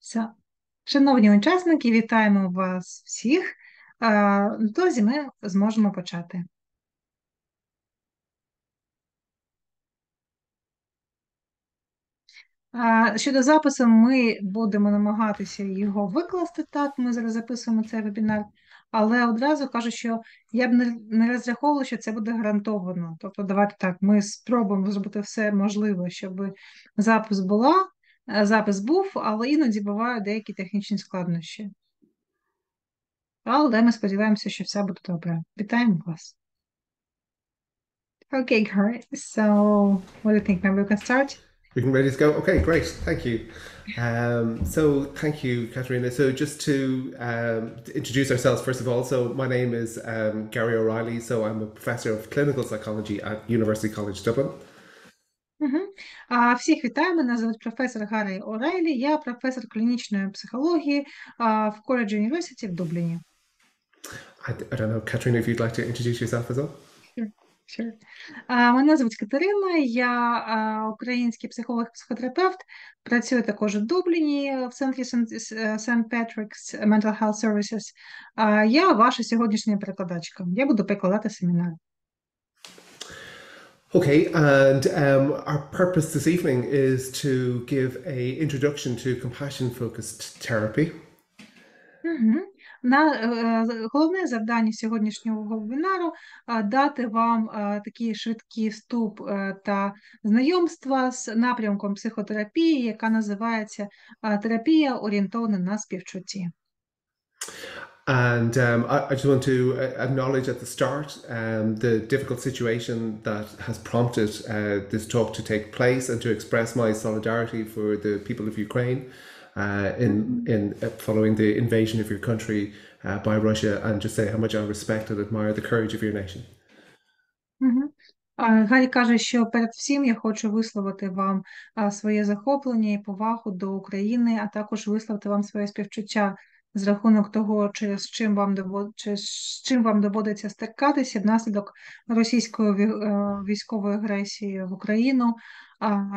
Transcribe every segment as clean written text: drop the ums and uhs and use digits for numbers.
Все. Шановні учасники, вітаємо вас всіх. Тож ми зможемо почати. Щодо запису, ми будемо намагатися його викласти. Так, ми зараз записуємо цей вебінар, але одразу кажу, що я б не розраховувала, що це буде гарантовано. Тобто, давайте так, ми спробуємо зробити все можливе, щоб запис був, але іноді бувають деякі технічні складнощі. Але ми сподіваємося, що все буде добре. Вітаємо вас. Okay, great. So, what do you think? Maybe we can start? We can ready to go. Okay, great. Thank you. So thank you, Katerina. So just to introduce ourselves, first of all, so my name is Gary O'Reilly. So I'm a professor of clinical psychology at University College Dublin. Всіх вітаю, мене звуть професор Гаррі Орайлі, я професор клінічної психології в College University в Дубліні. I don't know, Katerina, if you'd like to introduce yourself as well. Sure. Мене звуть Катерина, я український психолог-психотерапевт, працюю також у Дубліні в центрі St. Patrick's Mental Health Services. Я ваша сьогоднішня перекладачка. Я буду перекладати семінар. Okay, and our purpose this evening is to give an introduction to compassion-focused therapy. Головне завдання сьогоднішнього вебінару – дати вам такий швидкий вступ та знайомства з напрямком психотерапії, яка називається терапія, орієнтована на співчутті. And I just want to acknowledge at the start the difficult situation that has prompted this talk to take place and to express my solidarity for the people of Ukraine in following the invasion of your country by Russia, and just say how much I respect and admire the courage of your nation. Гаррі каже, що перед всім я хочу висловити вам своє захоплення і повагу до України, а також висловити вам своє співчуття з рахунок того, з чим вам доводиться стикатися внаслідок російської військової агресії в Україну.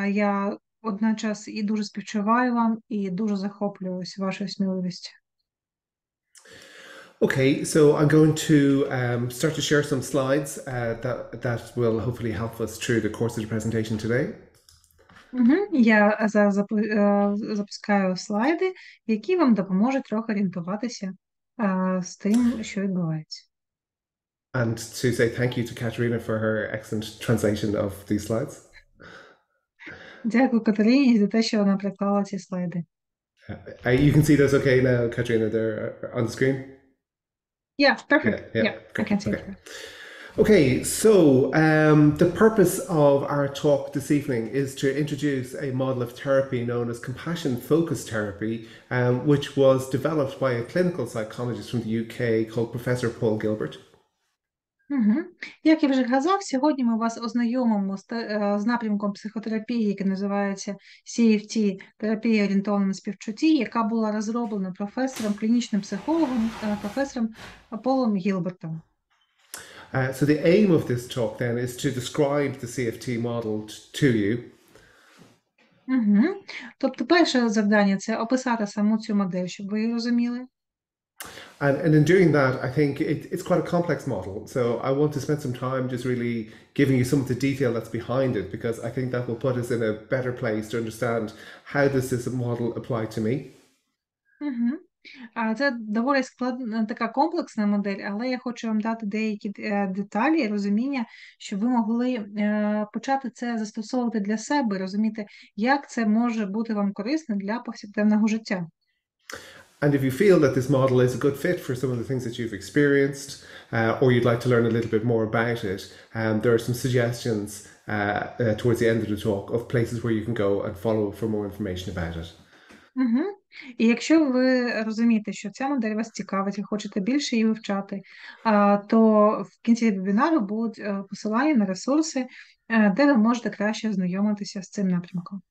Я одночас і дуже співчуваю вам, і дуже захоплююсь вашою сміливістю. Okay, so I'm going to start to share some slides that will hopefully help us through the course of the presentation today. Я зараз запускаю слайди, які вам допоможуть трохи орієнтуватися з тим, що відбувається. And to say thank you to Katerina for her excellent translation of these slides. Дякую Катерині за те, що вона приклала ці слайди. You can see those okay now, Katerina, they're on the screen? Yeah, perfect. Yeah, I can see it. Okay, so the purpose of our talk this evening is to introduce a model of therapy known as compassion-focused therapy, which was developed by a clinical psychologist from the UK called Professor Paul Gilbert. Як я вже казав, сьогодні ми вас ознайомимо з напрямком психотерапії, який називається CFT – терапія, орієнтована на співчутті, яка була розроблена професором, клінічним психологом, професором Полом Гілбертом. So the aim of this talk then is to describe the CFT model to you. Тобто перше завдання – це описати саму цю модель, щоб ви її розуміли. And in doing that, I think it's quite a complex model. So I want to spend some time just really giving you some of the detail that's behind it, because I think that will put us in a better place to understand how does this model apply to me. Це доволі складна, така комплексна модель, але я хочу вам дати деякі деталі і розуміння, щоб ви могли почати це застосовувати для себе, розуміти, як це може бути вам корисно для повсякденного життя. And if you feel that this model is a good fit for some of the things that you've experienced, or you'd like to learn a little bit more about it, there are some suggestions towards the end of the talk of places where you can go and follow for more information about it. І якщо ви розумієте, що ця модель вас цікавить, ви хочете більше її вивчати, то в кінці вебінару будуть посилання на ресурси, де ви можете краще ознайомитися з цим напрямком.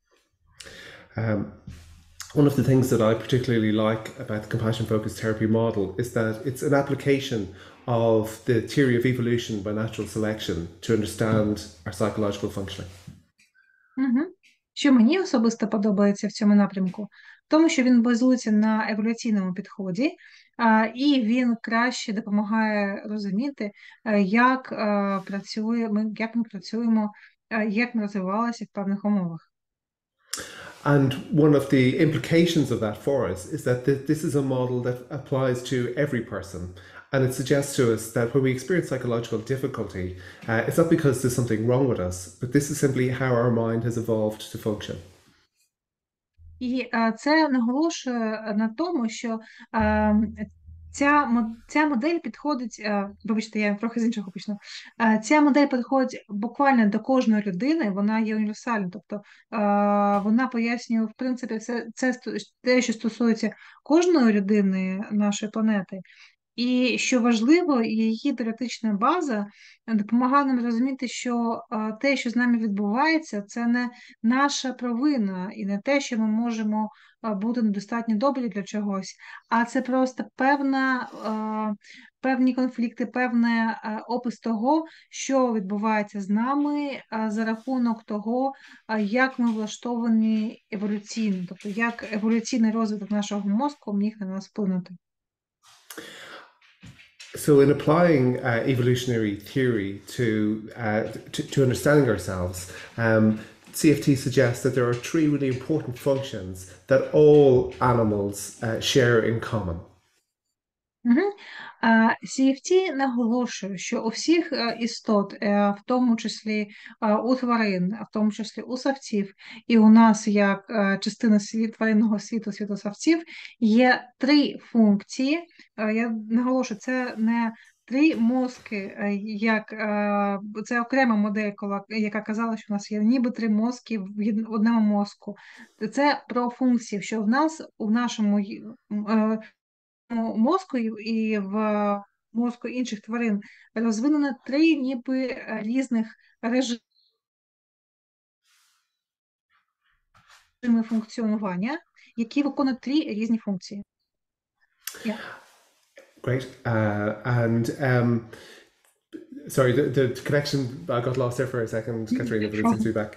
One of the things that I particularly like about the compassion-focused therapy model is that it's an application of the theory of evolution by natural selection to understand our psychological functioning. Що мені особисто подобається в цьому напрямку, тому що він базується на еволюційному підході, і він краще допомагає розуміти, як ми працюємо, як ми розвивалися в певних умовах. And one of the implications of that for us is that this is a model that applies to every person. And it suggests to us that when we experience psychological difficulty, it's not because there's something wrong with us, but this is simply how our mind has evolved to function. І це наголошує на тому, що ця модель підходить, вибачте, я трохи з іншого почну. Ця модель підходить буквально до кожної людини, вона є універсальна, тобто вона пояснює, в принципі, це те, що стосується кожної людини нашої планети. І що важливо, її теоретична база допомагає нам розуміти, що те, що з нами відбувається, це не наша провина і не те, що ми можемо бути недостатньо добрі для чогось, а це просто певні конфлікти, певний опис того, що відбувається з нами за рахунок того, як ми влаштовані еволюційно, тобто як еволюційний розвиток нашого мозку міг на нас вплинути. So, in applying evolutionary theory to understanding ourselves, CFT suggests that there are three really important functions that all animals share in common. CFT наголошує, що у всіх істот, в тому числі у тварин, в тому числі у савців, і у нас як частина тваринного світу, світу савців, є три функції. Я наголошую, це не три мозки, це окрема модель, яка казала, що у нас є ніби три мозки в одному мозку. Це про функції, що в нас, у нашому мозку і в мозку інших тварин розвинено три ніби різних режими функціонування, які виконують три різні функції. Yeah. Great. Sorry, the connection, I got lost there for a second, Katrina, but it seems to be back.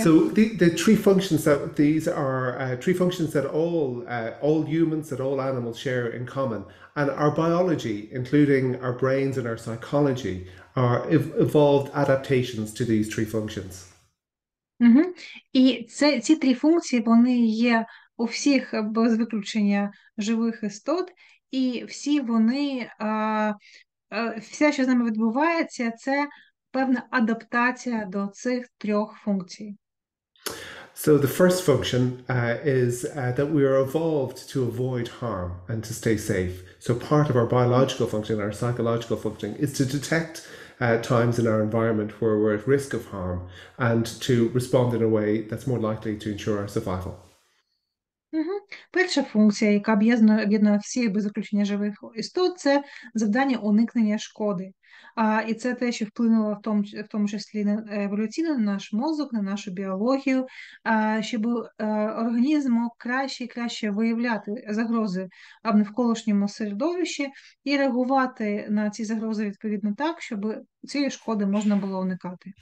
So the three functions that all humans, that all animals share in common, and our biology, including our brains and our psychology, are evolved adaptations to these three functions. І ці три функції, вони є у всіх без виключення живих істот, і всі вони все, що з нами відбувається, це певна адаптація до цих трьох функцій. So the first function is that we are evolved to avoid harm and to stay safe. So part of our biological function, our psychological function, is to detect times in our environment where we're at risk of harm and to respond in a way that's more likely to ensure our survival. Перша функція, яка об'єднує всіх без виключення живих істот, це завдання уникнення шкоди. І це те, що вплинуло в тому числі еволюційно на наш мозок, на нашу біологію, щоб організм мог краще і краще виявляти загрози в навколишньому середовищі і реагувати на ці загрози відповідно так, щоб цієї шкоди можна було уникати.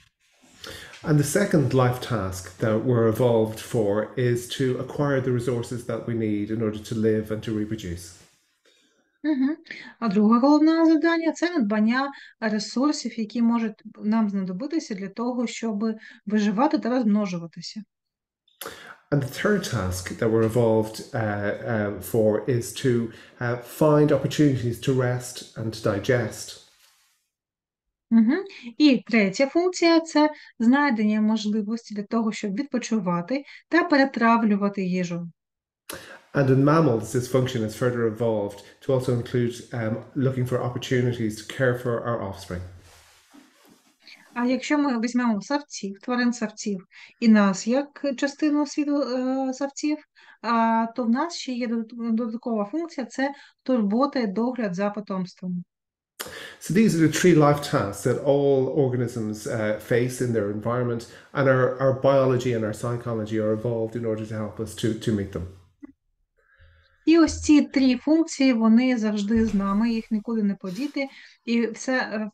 And the second life task that we're evolved for is to acquire the resources that we need in order to live and to reproduce. А друге головне завдання – це надбання ресурсів, які можуть нам знадобитися для того, щоб виживати та розмножуватися. And the third task that we're evolved for is to find opportunities to rest and digest. І третя функція – це знайдення можливості для того, щоб відпочивати та перетравлювати їжу. And in mammals, this function is further evolved to also include looking for opportunities to care for our offspring. А якщо ми візьмемо савців, тварин савців, і нас як частину світу савців, то в нас ще є додаткова функція – це турбота і догляд за потомством. So these are the three life tasks that all organisms face in their environment, and our biology and our psychology are evolved in order to help us to meet them. І ось ці три функції, вони завжди з нами, їх нікуди не подіти. І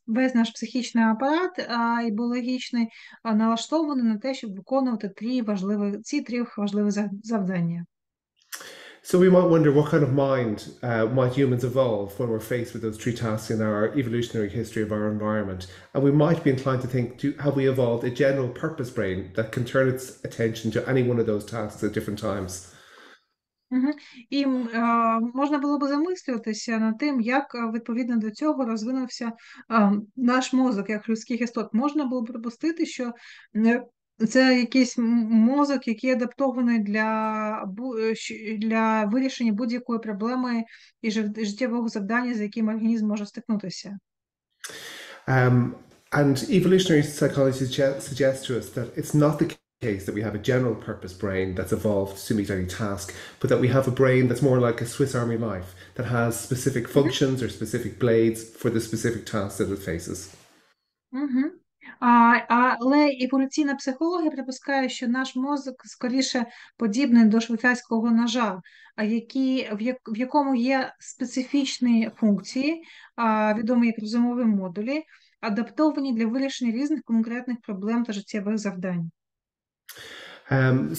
весь наш психічний апарат і біологічний налаштований на те, щоб виконувати ці три важливі завдання. So we might wonder what kind of mind might humans evolve when we're faced with those three tasks in our evolutionary history of our environment. And we might be inclined to think, have we evolved a general purpose brain that can turn its attention to any one of those tasks at different times? Мгм. І можна було би замислюватися над тим, як відповідно до цього розвинувся наш мозок як людських істот. Можна було б припустити, що це якийсь мозок, який адаптований для вирішення будь-якої проблеми і життєвого завдання, з яким організм може стикнутися. And evolutionary psychology suggests to us that it's not the case that we have a general purpose brain that's evolved to meet any task, but that we have a brain that's more like a Swiss Army knife that has specific functions or specific blades for the specific tasks that it faces. Угу. Але еволюційна психологія припускає, що наш мозок скоріше подібний до швейцарського ножа, в якому є специфічні функції, відомі як розумові модулі, адаптовані для вирішення різних конкретних проблем та життєвих завдань.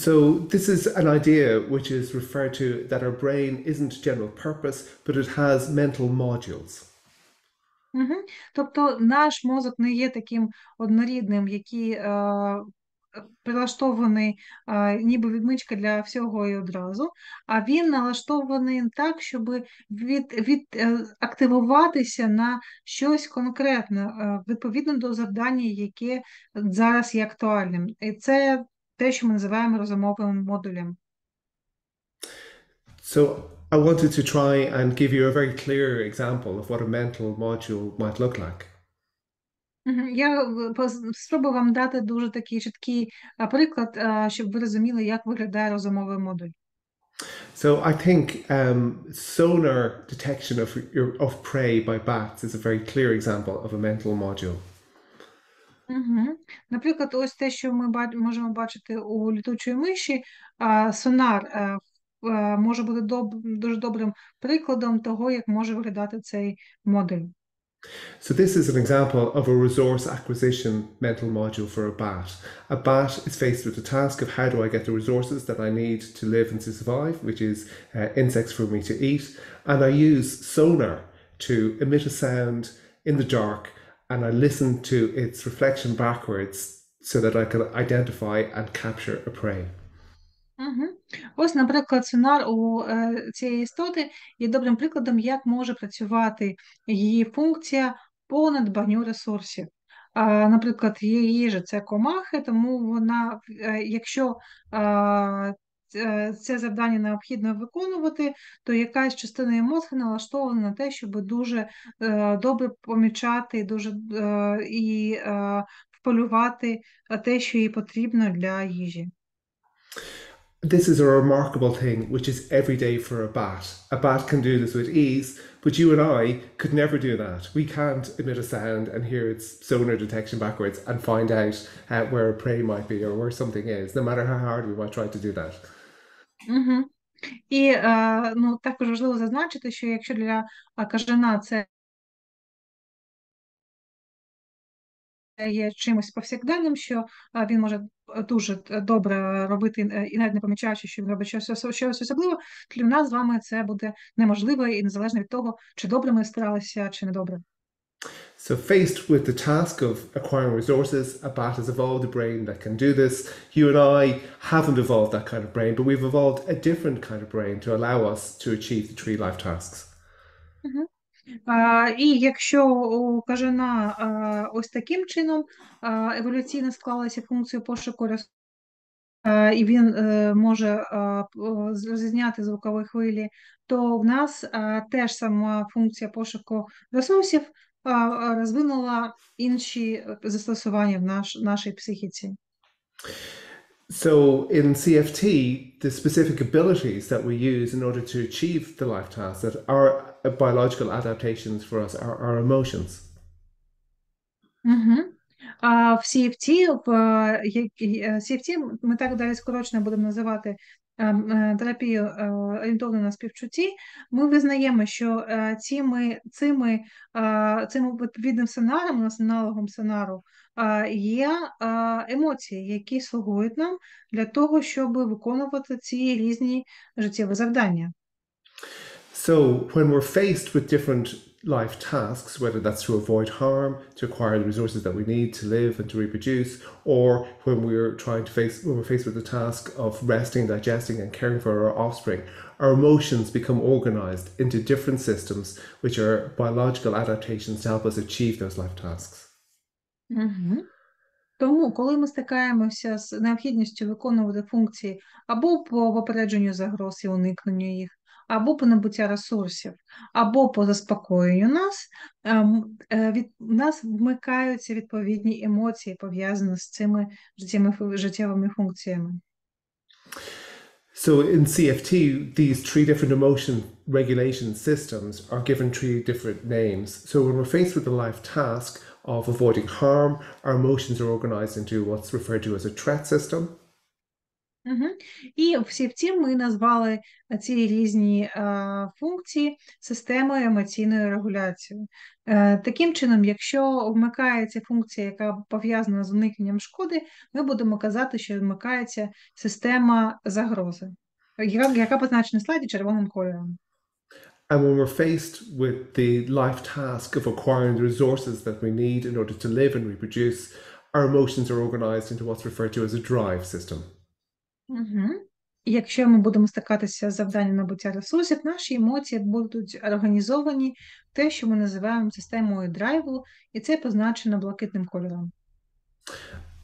So this is an idea which is referred to that our brain isn't general purpose, but it has mental modules. Угу. Тобто наш мозок не є таким однорідним, який прилаштований ніби відмичка для всього і одразу, а він налаштований так, щоб активуватися на щось конкретне, відповідно до завдання, яке зараз є актуальним. І це те, що ми називаємо розумовим модулем. So I wanted to try and give you a very clear example of what a mental module might look like. Я спробую вам дати дуже такий чіткий приклад, щоб ви розуміли, як виглядає розумовий модуль. So I think sonar detection of prey by bats is a very clear example of a mental module. Наприклад, ось те, що ми можемо бачити у літучої миші, сонар може бути дуже добрим прикладом того, як може виглядати цей модуль. So this is an example of a resource acquisition mental module for a bat. A bat is faced with the task of how do I get the resources that I need to live and to survive, which is insects for me to eat. And I use sonar to emit a sound in the dark and I listen to its reflection backwards so that I can identify and capture a prey. Ось, наприклад, сонар у цієї істоти є добрим прикладом, як може працювати її функція по надбанню ресурсів. Наприклад, її їжа – це комахи, тому вона, якщо це завдання необхідно виконувати, то якась частина її мозку налаштована на те, щоб дуже добре помічати і вполювати те, що їй потрібно для їжі. This is a remarkable thing which is every day for a bat. A bat can do this with ease, but you and I could never do that. We can't emit a sound and hear its sonar detection backwards and find out where a prey might be or where something is, no matter how hard we might try to do that. І також важливо зазначити, що якщо для кажана це є чимось повсякденним, що він може дуже добре робити і навіть не помічаючи, що він робить щось особливе, для нас з вами це буде неможливо і незалежно від того, чи добре ми старалися, чи не добре. So faced with the task of acquiring resources, a bat has evolved a brain that can do this. You and I haven't evolved that kind of brain, but we've evolved a different kind of brain to allow us to achieve the three life tasks. І якщо у кажана ось таким чином еволюційно склалася функція пошуку і він може розрізняти звукові хвилі, то в нас теж сама функція пошуку ресурсів розвинула інші застосування в нашій психіці. So in CFT, the specific abilities that we use in order to achieve the life tasks that are biological adaptations for us are our emotions. В CFT ми так далі скорочено будемо називати терапію орієнтовану на співчутті, ми визнаємо, що цим відповідним сценаром, у нас аналогом сценару, є емоції, які слугують нам для того, щоб виконувати ці різні життєві завдання. So when we're faced with different life tasks, whether that's to avoid harm, to acquire the resources that we need to live and to reproduce, or when we're faced with the task of resting, digesting, and caring for our offspring, our emotions become organized into different systems, which are biological adaptations to help us achieve those life tasks. Угу. Тому, коли ми стикаємося з необхідністю виконувати функції або по попередженню загроз і уникненню їх, або по набуття ресурсів, або по заспокоєнню нас, в нас вмикаються відповідні емоції, пов'язані з цими життєвими функціями. So in CFT, these three different emotion regulation systems are given three different names. So when we're faced with the life task of avoiding harm, our emotions are organized into what's referred to as a threat system. Угу. І в CFT ми назвали ці різні функції системою емоційної регуляції. Таким чином, якщо вмикається функція, яка пов'язана з уникненням шкоди, ми будемо казати, що вмикається система загрози, яка позначена на слайді червоним кольором. And when we're faced with the life task of acquiring the resources that we need in order to live and reproduce, our emotions are organized into what's referred to as a drive system. Угу. Якщо ми будемо стикатися з завданням набуття ресурсів, наші емоції будуть організовані в те, що ми називаємо системою драйву, і це позначено блакитним кольором.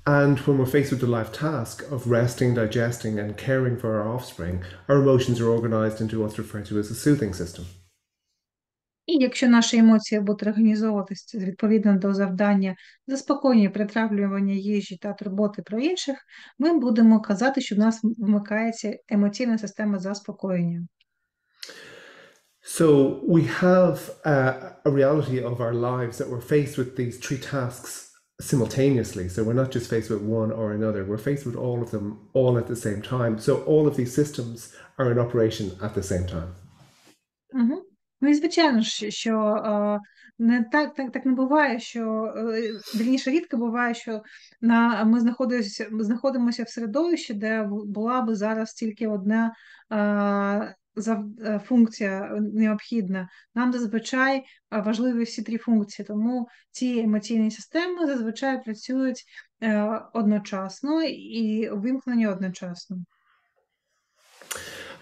And when we're faced with the life task of resting, digesting, and caring for our offspring, our emotions are organized into what's referred to as a soothing system. І якщо наші емоції будуть організовуватися відповідно до завдання заспокоєння, притравлювання їжі та турботи про інших, ми будемо казати, що в нас вмикається емоційна система заспокоєння. So we have a reality of our lives that we're faced with these three tasks simultaneously. So we're not just faced with one or another, we're faced with all of them all at the same time. So all of these systems are in operation at the same time. Угу. Ну і звичайно ж, що не так не буває, що вірніше рідко буває, що ми знаходимося в середовищі, де була би зараз тільки одна функція необхідна. Нам зазвичай важливі всі три функції, тому ці емоційні системи зазвичай працюють одночасно і увімкнені одночасно.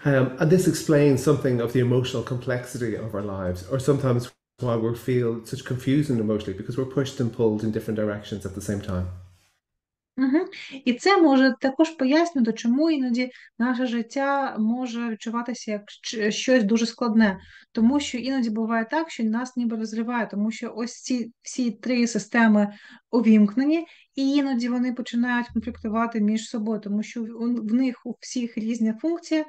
And this explains something of the emotional complexity of our lives, or sometimes why we feel such confusion emotionally, because we're pushed and pulled in different directions at the same time. Угу. І це може також пояснювати, чому іноді наше життя може відчуватися як щось дуже складне. Тому що іноді буває так, що нас ніби розриває, тому що ось ці всі три системи увімкнені, і іноді вони починають конфліктувати між собою, тому що в них у всіх різні функції,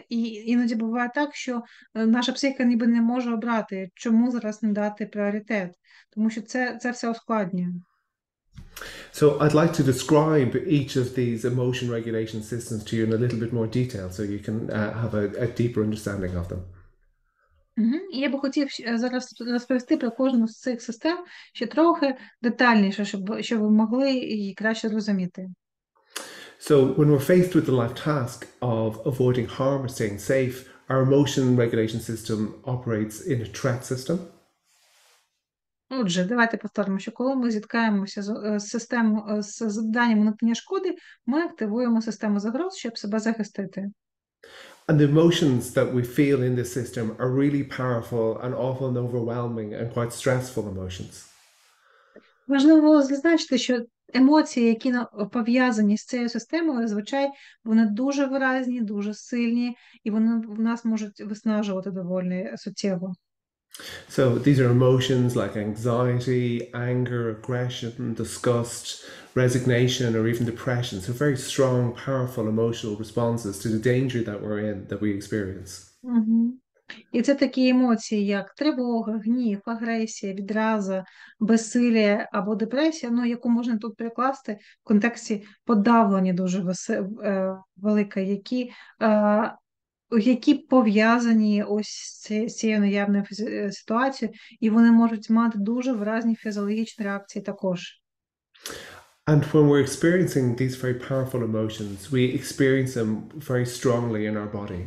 і іноді буває так, що наша психіка ніби не може обрати, чому зараз не дати пріоритет, тому що це все ускладнює. So I'd like to describe each of these emotion regulation systems to you in a little bit more detail so you can have a deeper understanding of them. І я би хотів зараз розповісти про кожну з цих систем ще трохи детальніше, щоб ви могли її краще зрозуміти. So when we're faced with the life task of avoiding harm or staying safe, our emotion regulation system operates in a threat system. Отже, давайте повторимо, що коли ми зіткаємося з завданням уникнення шкоди, ми активуємо систему загроз, щоб себе захистити. And the emotions that we feel in this system are really powerful and often overwhelming and quite stressful emotions. Важливо зазначити, що емоції, які пов'язані з цією системою, зазвичай вони дуже виразні, дуже сильні, і вони в нас можуть виснажувати доволі суттєво. So these are emotions like anxiety, anger, aggression, disgust, resignation, or even depression. So very strong, powerful emotional responses to the danger that we're in, that we experience. Угу. І це такі емоції, як тривога, гнів, агресія, відраза, безсилля або депресія, ну, яку можна тут перекласти в контексті подавлення дуже велике, які пов'язані ось з цією наявною ситуацією, і вони можуть мати дуже виразні фізіологічні реакції також. And when we're experiencing these very powerful emotions, we experience them very strongly in our body.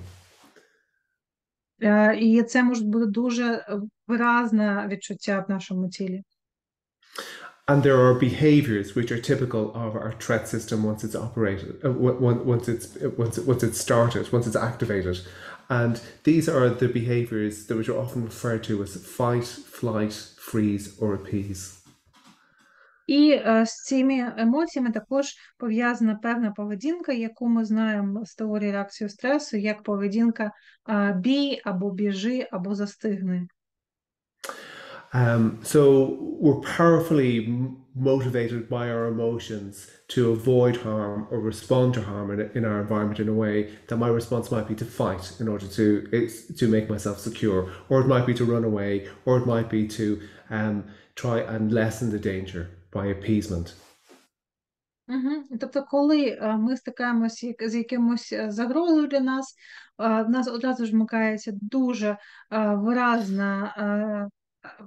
І це може бути дуже виразне відчуття в нашому тілі. And there are behaviors which are typical of our threat system once it's operated, once it's started, once it's activated. And these are the behaviors that which are often referred to as fight, flight, freeze, or appease. І з цими емоціями також пов'язана певна поведінка, яку ми знаємо з теорії реакції стресу, як поведінка бій, або біжи, або застигни. So we're powerfully motivated by our emotions to avoid harm or respond to harm in our environment in a way that my response might be to fight in order to make myself secure, or it might be to run away, or it might be to try and lessen the danger by appeasement. Тобто, коли ми стикаємося з якимось загрозою для нас, в нас одразу ж вмикається дуже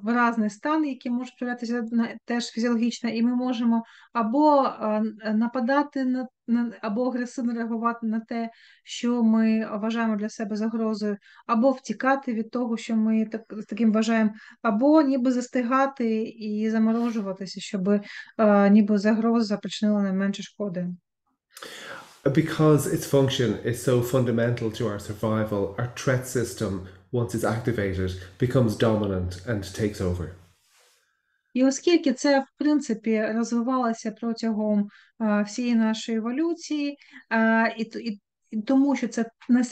виразний стан, який може проявлятися теж фізіологічно, і ми можемо або нападати або агресивно реагувати на те, що ми вважаємо для себе загрозою, або втікати від того, що ми таким вважаємо, або ніби застигати і заморожуватися, щоб ніби загроза причинила найменше шкоди. Because its function is so fundamental to our survival, our threat system, once it's activated, becomes dominant and takes over. І оскільки це, в принципі, розвивалося протягом всієї нашої еволюції, і тому що це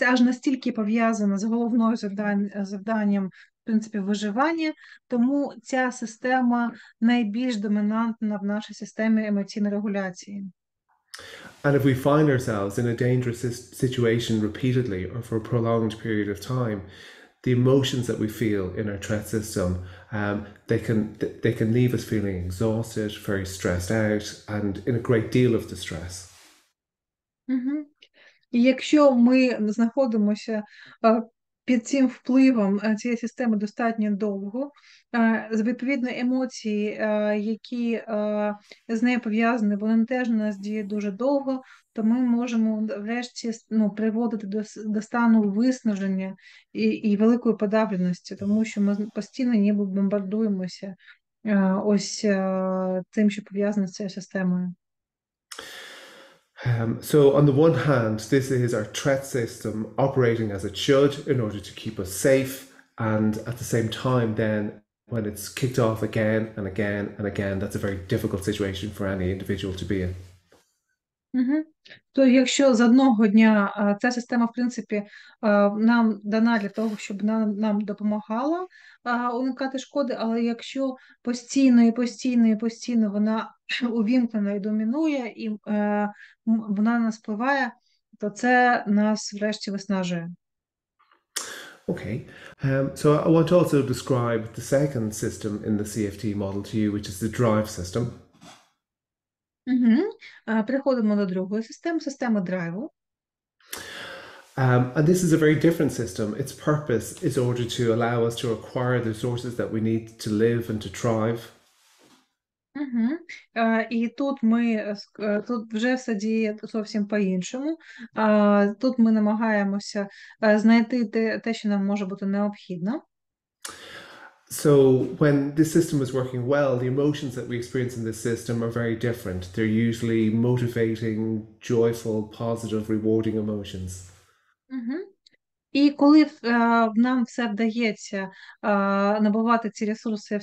аж настільки пов'язано з головною завданням, в принципі, виживання, тому ця система найбільш домінантна в нашій системі емоційної регуляції. And if we find ourselves in a dangerous situation repeatedly or for a prolonged period of time, the emotions that we feel in our threat system, they can leave us feeling exhausted, very stressed out, and in a great deal of distress. І якщо ми знаходимося під цим впливом цієї системи достатньо довго, відповідно емоції, які з нею пов'язані, вони теж на нас діють дуже довго, то ми можемо врешті приводити до стану виснаження і великої подавленості, тому що ми постійно ніби бомбардуємося ось тим, що пов'язане з цією системою. So on the one hand, this is our threat system operating as it should in order to keep us safe, and at the same time then when it's kicked off again and again and again, that's a very difficult situation for any individual to be in. То якщо з одного дня ця система, в принципі, нам дана для того, щоб нам допомагала уникати шкоди, але якщо постійно вона увімкнена і домінує, і вона на нас впливає, то це нас врешті виснажує. Okay, so I want to also describe the second system in the CFT model to you, which is the drive system. Переходимо до другої системи драйву. And this is a very different system. Its purpose is order to allow us to acquire the resources that we need to live and to thrive. І тут тут вже все діє зовсім по-іншому. Тут ми намагаємося знайти те, що нам може бути необхідно. So when this system is working well, the emotions that we experience in this system are very different. They're usually motivating, joyful, positive, rewarding emotions. І коли нам все вдається набувати ці ресурси,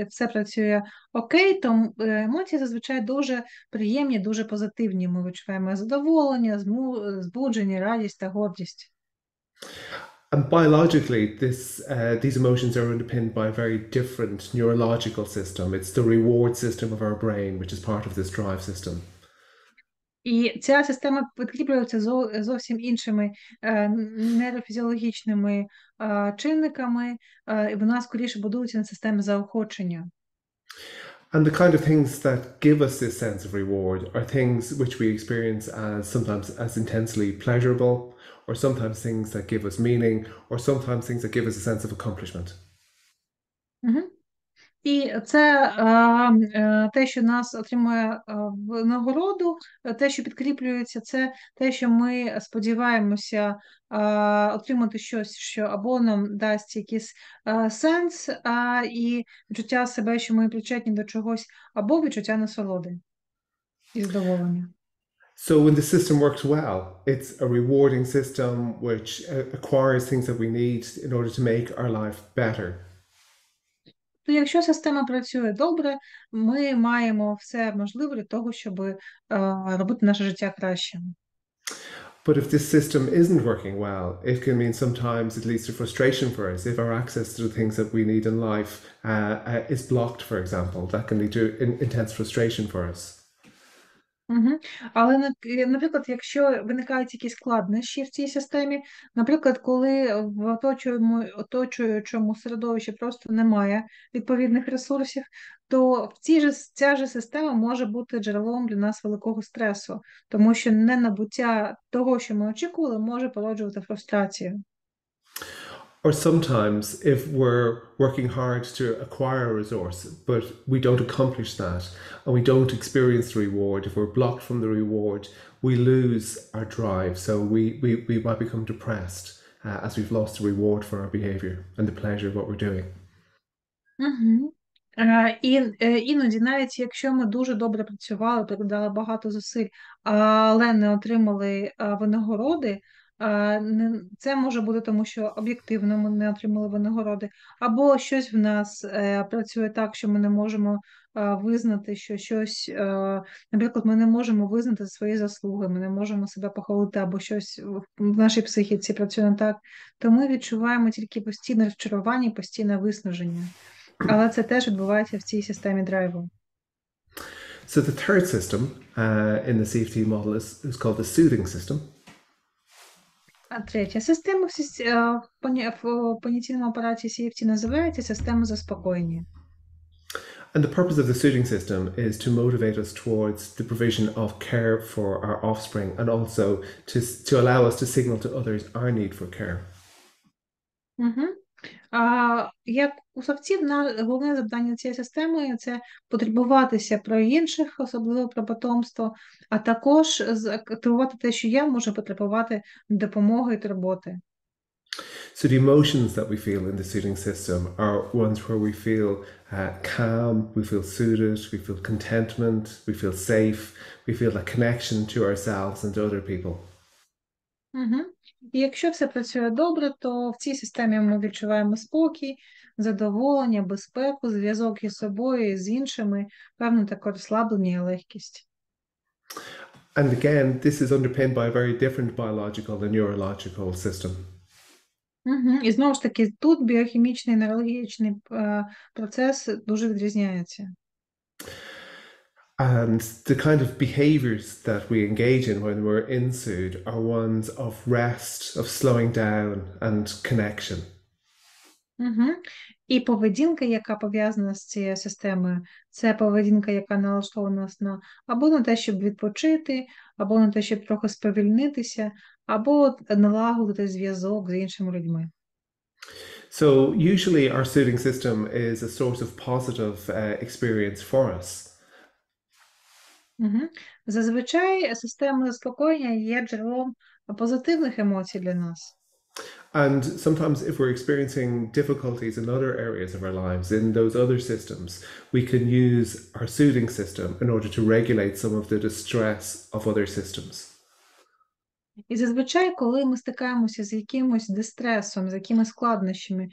все працює окей, то емоції зазвичай дуже приємні, дуже позитивні. Ми відчуваємо задоволення, збудження, радість та гордість. And biologically, these emotions are underpinned by a very different neurological system. It's the reward system of our brain, which is part of this drive system. І ця система підкріплюється зовсім іншими нейрофізіологічними чинниками, і вона скоріше будується на системі заохочення. And the kind of things that give us this sense of reward are things which we experience as sometimes as intensely pleasurable, or sometimes things that give us meaning, or sometimes things that give us a sense of accomplishment. Угу. І це те, що нас отримує в нагороду, те, що підкріплюється, це те, що ми сподіваємося отримати щось, що або нам дасть якийсь сенс і відчуття себе, що ми причетні до чогось, або відчуття насолоди і задоволення. So when the system works well, it's a rewarding system which acquires things that we need in order to make our life better. То якщо система працює добре, ми маємо все можливе для того, щоб робити наше життя кращим. But if this system isn't working well, it can mean sometimes it leads to frustration for us. If our access to the things that we need in life is blocked, for example, that can lead to intense frustration for us. Угу. Але, наприклад, якщо виникають якісь складнощі в цій системі, наприклад, коли в оточуючому середовищі просто немає відповідних ресурсів, то ця ж система може бути джерелом для нас великого стресу, тому що ненабуття того, що ми очікували, може породжувати фрустрацію. Or sometimes if we're working hard to acquire a resource, but we don't accomplish that and we don't experience the reward, if we're blocked from the reward, we lose our drive. So we might become depressed as we've lost the reward for our behavior and the pleasure of what we're doing. Угу. І іноді, навіть якщо ми дуже добре працювали, прикладали багато зусиль, але не отримали винагороди, це може бути тому, що об'єктивно ми не отримали винагороди, або щось в нас працює так, що ми не можемо визнати, що щось, наприклад, ми не можемо визнати свої заслуги, ми не можемо себе похвалити, або щось в нашій психіці працює не так, то ми відчуваємо тільки постійне розчарування і постійне виснаження. Але це теж відбувається в цій системі драйву. So the third system in the CFT model is called the soothing system. А третя система в понятійному апараті CFT називається система заспокоєння. And the purpose of the soothing system is to motivate us towards the provision of care for our offspring and also to allow us to signal to others our need for care. Угу. Як у савців, головне завдання цієї системи – це потурбуватися про інших, особливо про потомство, а також активувати те, що я можу потребувати допомоги і турботи. So the emotions that we feel in the soothing system are ones where we feel calm, we feel soothed, we feel contentment, we feel safe, we feel a connection to ourselves and to other people. Угу. І якщо все працює добре, то в цій системі ми відчуваємо спокій, задоволення, безпеку, зв'язок із собою і з іншими, певно, таке розслаблення і легкість. And again, this is underpinned by a very different biological and neurological system. Угу. І знову ж таки, тут біохімічний і нейрологічний процес дуже відрізняється. And the kind of behaviors that we engage in when we're in sood are ones of rest, of slowing down and connection. Угу. І поведінка, яка пов'язана з цією системою, це поведінка, яка налаштована на або на те, щоб відпочити, або на те, щоб трохи сповільнитися, або налагодити зв'язок з іншими людьми. So usually our soothing system is a source of positive experience for us. Угу. Зазвичай система заспокоєння є джерелом позитивних емоцій для нас. And sometimes if we're experiencing difficulties in other areas of our lives, in those other systems, we can use our soothing system in order to regulate some of the distress of other systems. І зазвичай, коли ми стикаємося з якимось дистресом, з якимись складнощами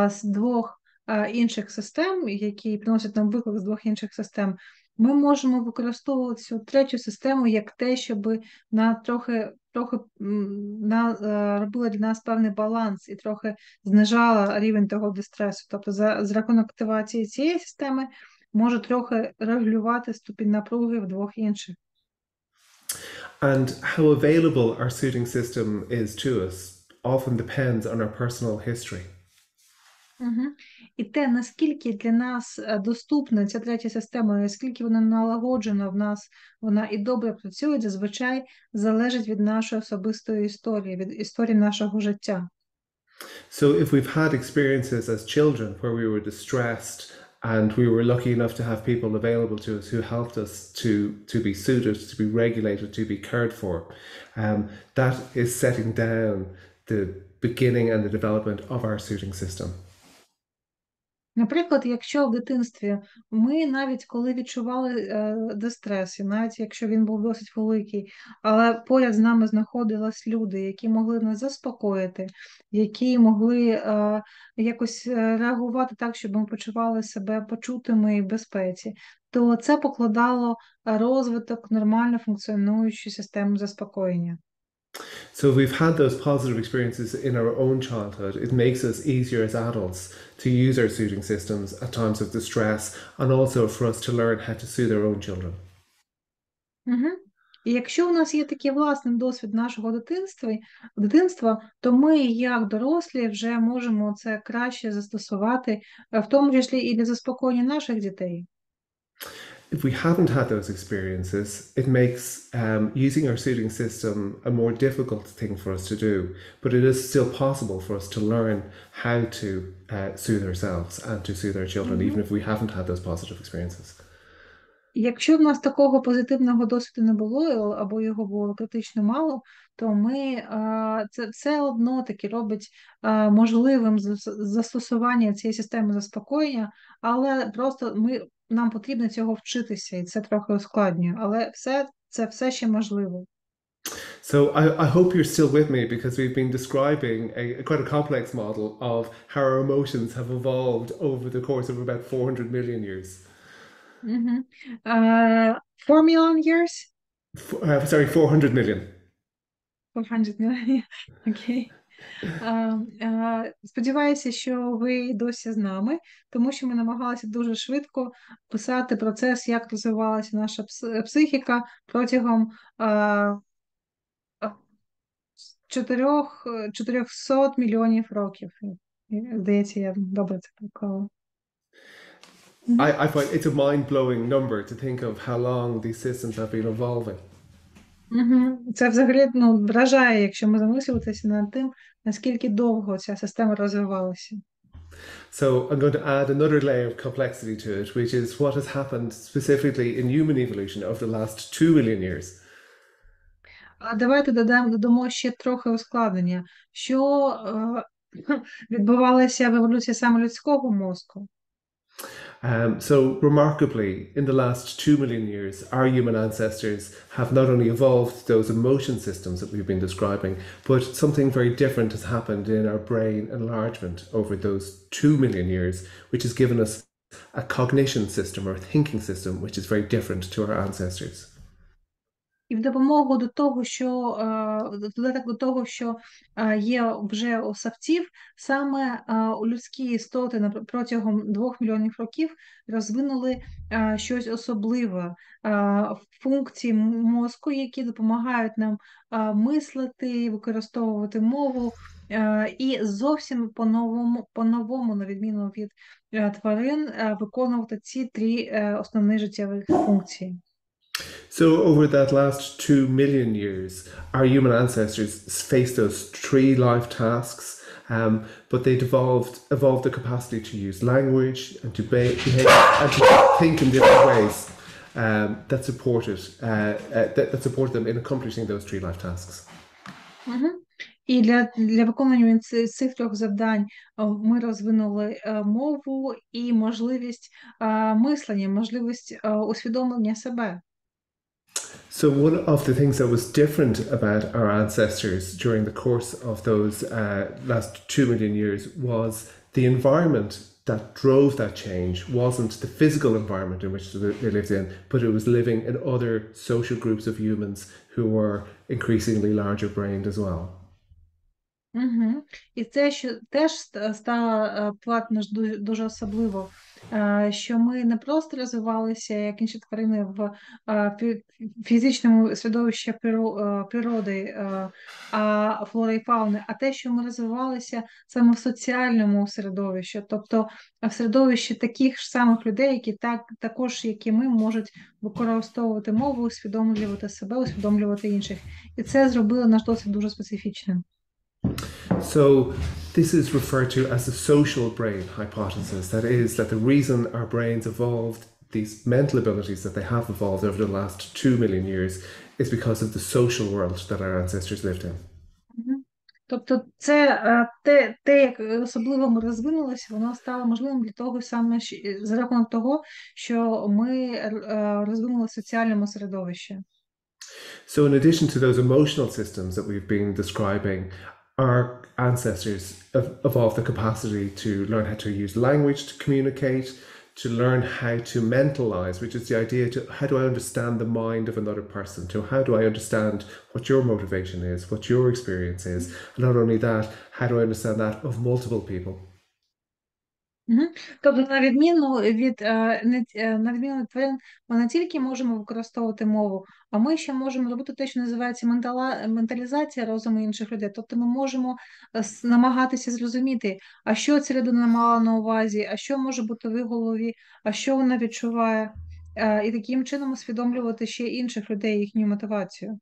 з двох інших систем, які приносять нам виклик з двох інших систем, ми можемо використовувати цю третю систему як те, щоб трохи робила для нас певний баланс і трохи знижала рівень того дистресу. Тобто за рахунок активації цієї системи може трохи регулювати ступінь напруги в двох інших. And how available our suiting system is to us often depends on our personal history. Угу. І те, наскільки для нас доступна ця третя система, наскільки вона налагоджена в нас, вона і добре працює, зазвичай залежить від нашої особистої історії, від історії нашого життя. So if we've had experiences as children where we were distressed and we were lucky enough to have people available to us who helped us to be suited, to be regulated, to be cared for, that is setting down the beginning and the development of our suiting system. Наприклад, якщо в дитинстві ми навіть коли відчували дистрес, і навіть якщо він був досить великий, але поряд з нами знаходились люди, які могли нас заспокоїти, які могли якось реагувати так, щоб ми почували себе почутими і в безпеці, то це покладало розвиток нормально функціонуючої системи заспокоєння. So if we've had those positive experiences in our own childhood, it makes us easier as adults to use our soothing systems at times of distress, and also for us to learn how to soothe our own children. Угу. І якщо у нас є такий власний досвід нашого дитинства, то ми, як дорослі, вже можемо це краще застосувати, в тому числі і для заспокоєння наших дітей. If we haven't had those experiences, it makes using our soothing system a more difficult thing for us to do, but it is still possible for us to learn how to soothe ourselves and to soothe our children, even if we haven't had those positive experiences. Якщо в нас такого позитивного досвіду не було, або його було критично мало, то ми це все одно таки робить можливим застосування цієї системи заспокоєння, але просто нам потрібно цього вчитися, і це трохи ускладнює, але це все ще можливо. So I hope you're still with me, because we've been describing quite a complex model of how our emotions have evolved over the course of about 400 million years. 4 million years? Sorry, 400 million. 400 million, окей. Сподіваюся, що ви досі з нами, тому що ми намагалися дуже швидко писати процес, як розвивалася наша психіка протягом 400 мільйонів років. Здається, я добре це поклала. I find it's a mind-blowing number to think of how long these systems have been evolving. Це взагалі вражає, якщо ми замислюватися над тим, наскільки довго ця система розвивалася. So I'm going to add another layer of complexity to it, which is what has happened specifically in human evolution over the last 2 million years. А давайте додамо ще трохи ускладнення. Що відбувалося в еволюції саме людського мозку? So remarkably, in the last 2 million years, our human ancestors have not only evolved those emotion systems that we've been describing, but something very different has happened in our brain enlargement over those 2 million years, which has given us a cognition system or thinking system, which is very different to our ancestors. І в допомогу до того, що є вже у савців, саме людські істоти протягом 2 мільйонів років розвинули щось особливе, функції мозку, які допомагають нам мислити, використовувати мову, і зовсім по-новому, на відміну від тварин, виконувати ці 3 основні життєві функції. So over that last 2 million years, our human ancestors faced those 3 life tasks, but they evolved the capacity to use language and to behave and to think in different ways that supported them in accomplishing those 3 life tasks. І для виконання цих 3 завдань ми розвинули мову і можливість мислення, можливість усвідомлення себе. So one of the things that was different about our ancestors during the course of those last 2 million years was the environment that drove that change wasn't the physical environment in which they lived in, but it was living in other social groups of humans who were increasingly larger brained as well. І це теж стало наш дуже особливо. що ми не просто розвивалися, як інші тварини, в фізичному середовищі природи, а флори і фауни, а те, що ми розвивалися саме в соціальному середовищі, тобто в середовищі таких ж самих людей, які також, як і ми, можуть використовувати мову, усвідомлювати себе, усвідомлювати інших. І це зробило наш досвід дуже специфічним. So this is referred to as the social brain hypothesis. That is, that the reason our brains evolved, these mental abilities that they have evolved over the last 2 million years, is because of the social world that our ancestors lived in. Тобто це як особливо ми розвинулося, воно стало можливим для того саме за рахунок того, що ми розвинули в соціальному середовищі. So in addition to those emotional systems that we've been describing, our ancestors evolved the capacity to learn how to use language to communicate, to learn how to mentalize, which is the idea to how do I understand the mind of another person, to how do I understand what your motivation is, what your experience is, and not only that, how do I understand that of multiple people. Тобто, на відміну від тварин, ми не тільки можемо використовувати мову, а ми ще можемо робити те, що називається менталізація розуму інших людей. Тобто ми можемо намагатися зрозуміти, а що ця людина мала на увазі, а що може бути в її голові, а що вона відчуває, і таким чином усвідомлювати ще інших людей, їхню мотивацію.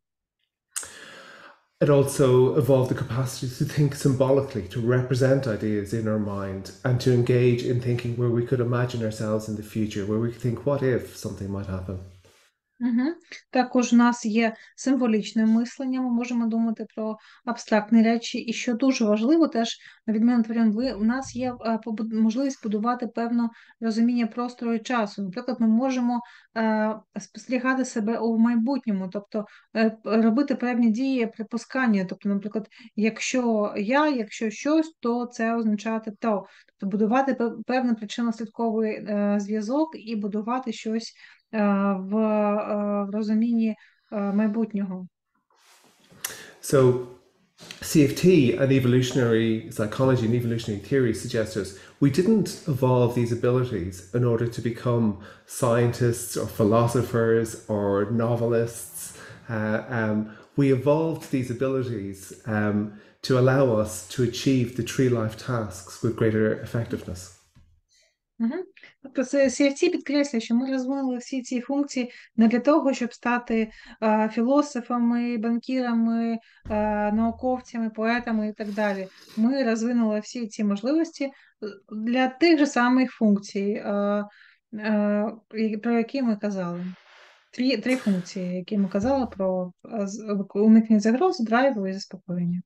It also evolved the capacity to think symbolically, to represent ideas in our mind, and to engage in thinking where we could imagine ourselves in the future, where we could think, what if something might happen? Також у нас є символічне мислення, ми можемо думати про абстрактні речі, і що дуже важливо, теж на відміну тварин, у нас є можливість будувати певне розуміння простору і часу. Наприклад, ми можемо спостерігати себе у майбутньому, тобто робити певні дії припускання. Тобто, наприклад, якщо щось, то це означати то. Тобто будувати певний причинно-слідковий зв'язок і будувати щось в розумінні майбутнього. So CFT and evolutionary psychology and evolutionary theory suggest to us we didn't evolve these abilities in order to become scientists or philosophers or novelists. We evolved these abilities to allow us to achieve the tree life tasks with greater effectiveness. Тобто CFT підкреслює, що ми розвинули всі ці функції не для того, щоб стати філософами, банкірами, науковцями, поетами і так далі. Ми розвинули всі ці можливості для тих же самих функцій, про які ми казали. Три функції, які ми казали про уникнення загроз, драйву і заспокоєння.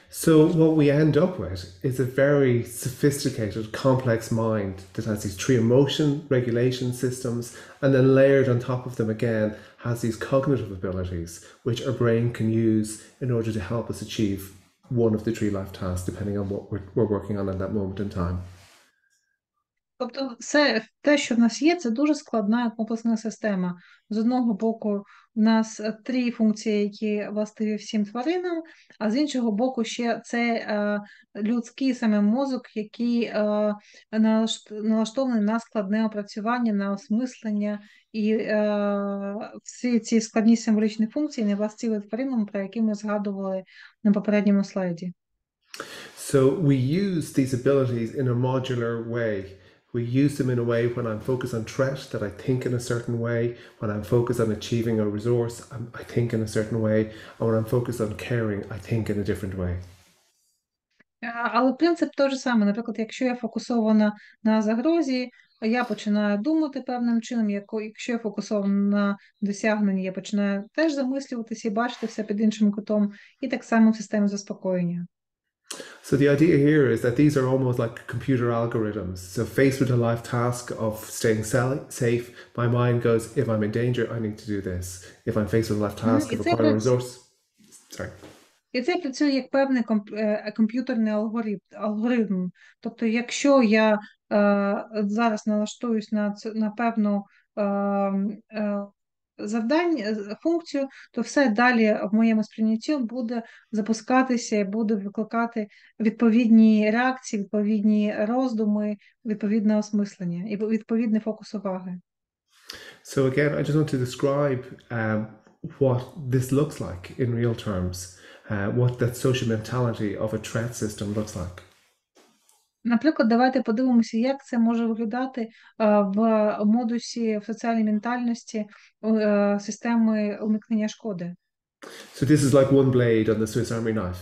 So what we end up with is a very sophisticated, complex mind that has these three emotion regulation systems, and then layered on top of them again has these cognitive abilities, which our brain can use in order to help us achieve one of the three life tasks, depending on what we're working on at that moment in time. Тобто все те, що в нас є, це дуже складна комплексна система. З одного боку, у нас три функції, які властиві всім тваринам, а з іншого боку, ще це людський саме мозок, який налаштований на складне опрацювання, на осмислення, і всі ці складні символічні функції не властиві тваринам, про які ми згадували на попередньому слайді. So we use these abilities in a modular way. We use them in a way when I'm focused on threat, that I think in a certain way. When I'm focused on achieving a resource, I think in a certain way. And when I'm focused on caring, I think in a different way. Але принцип той же самий. Наприклад, якщо я фокусована на загрозі, я починаю думати певним чином, якщо я фокусована на досягненні, я починаю теж замислюватися і бачити все під іншим кутом, і так само в системі заспокоєння. So the idea here is that these are almost like computer algorithms. So faced with a life task of staying safe, my mind goes, if I'm in danger, I need to do this. If I'm faced with a life task of acquiring a resource. Sorry. І це працює як певний комп'ютерний алгоритм. Тобто, якщо я зараз налаштуюсь на певну функцію, то все далі в моєму сприйнятті буде запускатися і буде викликати відповідні реакції, відповідні роздуми, відповідне осмислення і відповідний фокус уваги. So again, I just want to describe what this looks like in real terms, what that social mentality of a threat system looks like. Наприклад, давайте подивимося, як це може виглядати в модусі в соціальній ментальності системи уникнення шкоди. So this is like one blade on the Swiss Army knife.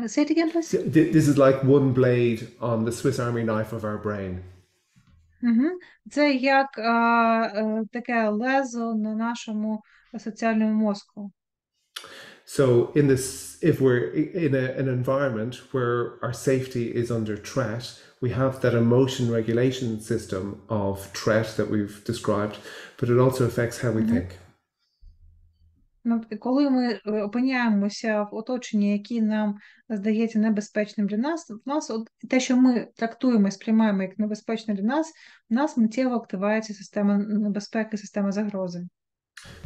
Say it again, please. This is like one blade on the Swiss Army knife of our brain. Це як таке лезо на нашому соціальному мозку. So in this, if we're in an environment where our safety is under threat, we have that emotion regulation system of threat that we've described, but it also affects how we think. Коли ми опиняємося в оточенні, яке нам здається небезпечним для нас, в нас те, що ми трактуємо і сприймаємо як небезпечне для нас, в нас миттєво активується система небезпеки, система загрози.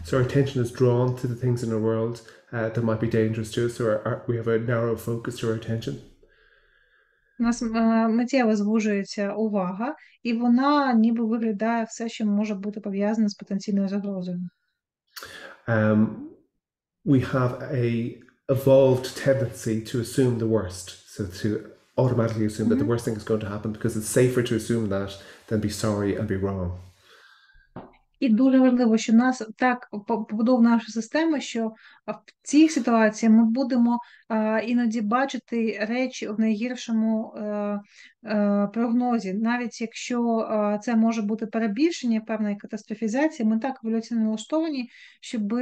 So our attention is drawn to the things in our world that might be dangerous to us, or we have a narrow focus to our attention. У нас миттєво звужується увага, і вона ніби виглядає все, що може бути пов'язане з потенційною загрозою. We have a evolved tendency to assume the worst, so to automatically assume that the worst thing is going to happen because it's safer to assume that than be sorry and be wrong. І дуже важливо, що нас так побудована наша система, що в цій ситуації ми будемо іноді бачити речі в найгіршому прогнозі. Навіть якщо це може бути перебільшення певної катастрофізації, ми так еволюційно налаштовані, щоб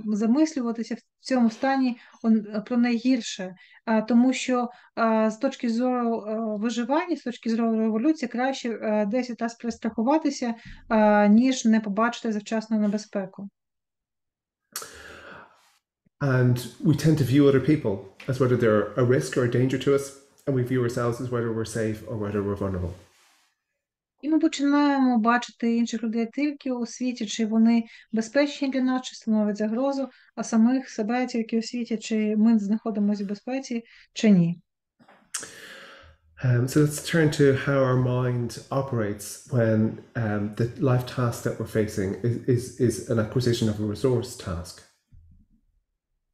замислюватися в цьому стані про найгірше. Тому що з точки зору виживання, з точки зору революції, краще 10 разів перестрахуватися, ніж не побачити завчасну небезпеку. And we tend to view other people as whether they're a risk or a danger to us, and we view ourselves as whether we're safe or whether we're vulnerable. І ми починаємо бачити інших людей тільки у світі, чи вони безпечні для нас, чи становлять загрозу, а самих себе тільки у світі, чи ми знаходимося в безпеці, чи ні. So let's turn to how our mind operates when the life task that we're facing is an acquisition of a resource task.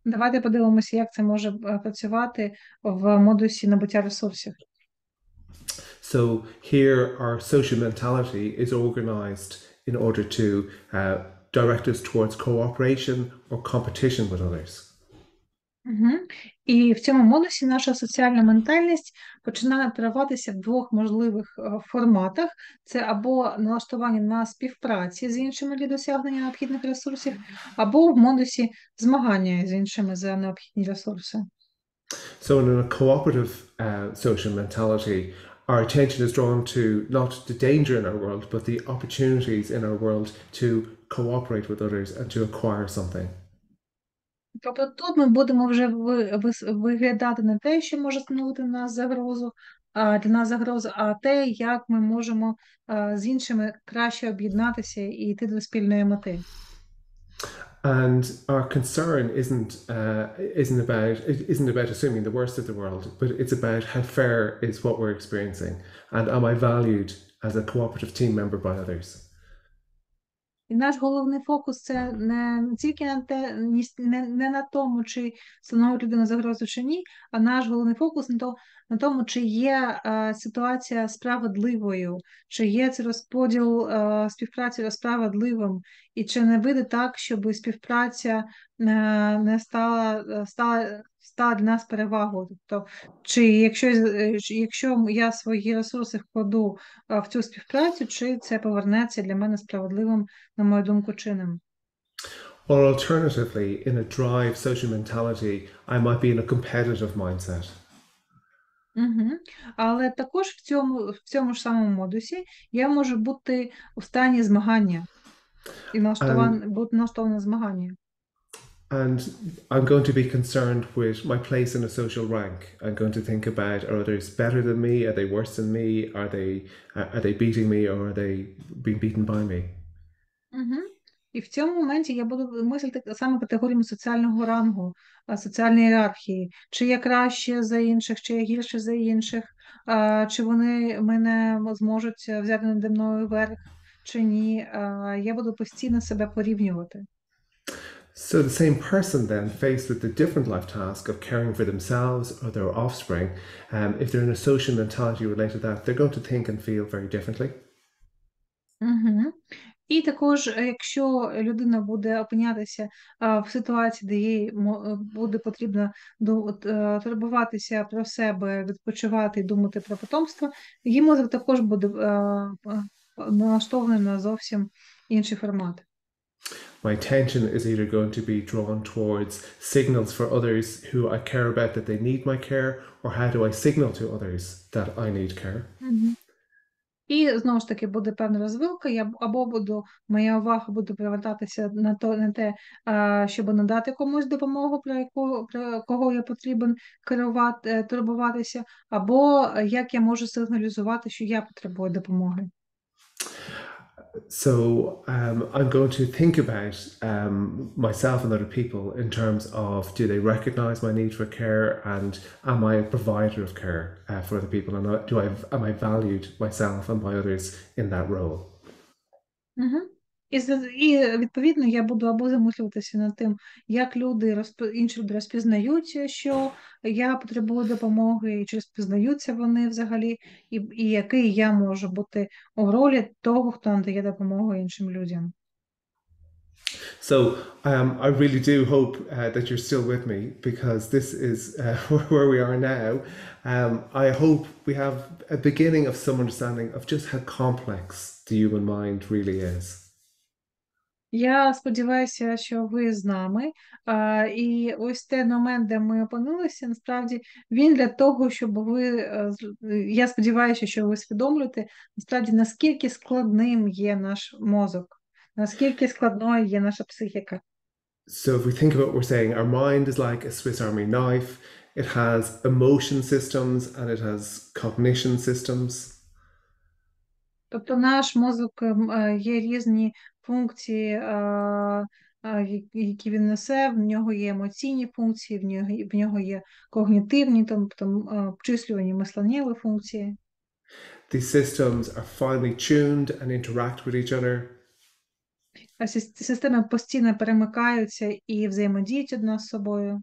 Давайте подивимося, як це може працювати в модусі набуття ресурсів. So here our social mentality is organized in order to direct us towards cooperation or competition with others. І в цьому модусі наша соціальна ментальність починає прояватися в двох можливих форматах. Це або налаштування на співпраці з іншими для досягнення необхідних ресурсів, або в модусі змагання з іншими за необхідні ресурси. So in a cooperative social mentality, our attention is drawn to not the danger in our world, but the opportunities in our world to cooperate with others and to acquire something. Тобто тут ми будемо вже виглядати не те, що може становити для нас загрозу, а те, як ми можемо з іншими краще об'єднатися і йти до спільної мети. And our concern isn't about assuming the worst of the world, but it's about how fair is what we're experiencing, and am I valued as a cooperative team member by others. І наш головний фокус це не тільки не на тому, чи становить людина загрозу чи ні, а наш головний фокус на тому, чи є ситуація справедливою, чи є цей розподіл співпраці справедливим, і чи не вийде так, щоб співпраця не стала для нас перевагою. Тобто, чи якщо я свої ресурси вкладу в цю співпрацю, чи це повернеться для мене справедливим, на мою думку, чином. Or alternatively, in a drive social mentality, I might be in a competitive mindset. Але також в цьому ж самому модусі я можу бути у стані змагання і бути налаштований на змагання. And I'm going to be concerned with my place in a social rank. I'm going to think about, are others better than me? Are they worse than me? Are they beating me, or are they being beaten by me? І в цьому моменті я буду мислити саме категоріями соціального рангу, соціальної ієрархії. Чи я краще за інших, чи я гірше за інших, чи вони мене зможуть взяти наді мною верх, чи ні. Я буду постійно себе порівнювати. So the same person then, faced with the different life task of caring for themselves or their offspring, if they're in a social mentality related to that, they're going to think and feel very differently. Угу. І також, якщо людина буде опинятися в ситуації, де їй буде потрібно турбуватися про себе, відпочивати і думати про потомство, її мозок також буде налаштований на зовсім інший формат. My attention is either going to be drawn towards signals for others who I care about that they need my care, or how do I signal to others that I need care. І знову ж таки буде певна розвилка, моя увага буде привертатися на те, щоб надати комусь допомогу, про кого я потрібен турбуватися, або як я можу сигналізувати, що я потребую допомоги. So I'm going to think about myself and other people in terms of, do they recognize my need for care, and am I a provider of care for other people, and am I valued myself and by others in that role? Угу. І відповідно я буду або замислюватися над тим, як інші люди розпізнають, що я потребую допомоги, і чи розпізнаються вони взагалі, і який я можу бути у ролі того, хто надає допомогу іншим людям. So I really do hope that you're still with me, because this is where we are now. I hope we have a beginning of some understanding of just how complex the human mind really is. Я сподіваюся, що ви з нами. І ось той момент, де ми опинилися, насправді, він для того, щоб я сподіваюся, що ви усвідомлюєте, насправді, наскільки складним є наш мозок, наскільки складною є наша психіка. So if we think about what we're saying, our mind is like a Swiss Army knife. It has emotion systems and it has cognition systems. Тобто наш мозок є різні функції, які він несе, в нього є емоційні функції, в нього є когнітивні, тобто обчислювані мисленнєві функції. These systems are finely tuned and interact with each other. Системи постійно перемикаються і взаємодіють одна з собою.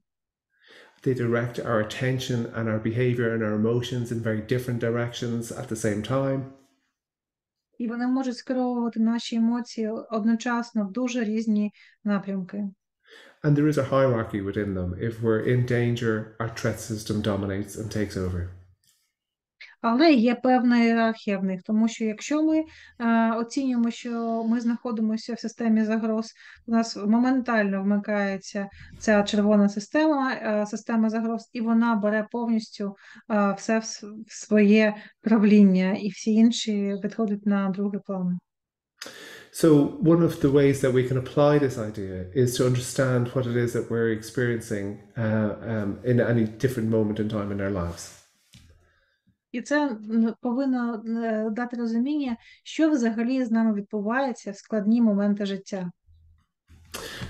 They direct our attention and our behavior and our emotions in very different directions at the same time. І вони можуть скеровувати наші емоції одночасно в дуже різні напрямки. And there is a hierarchy within them. If we're in danger, our threat system dominates and takes over. Але є певна ієрархія в них, тому що якщо ми оцінюємо, що ми знаходимося в системі загроз, у нас моментально вмикається ця червона система загроз, і вона бере повністю все в своє правління, і всі інші відходять на другий план. So one of the ways that we can apply this idea is to understand what it is that we're experiencing in any different moment in time in our lives. І це повинно дати розуміння, що взагалі з нами відбувається в складні моменти життя.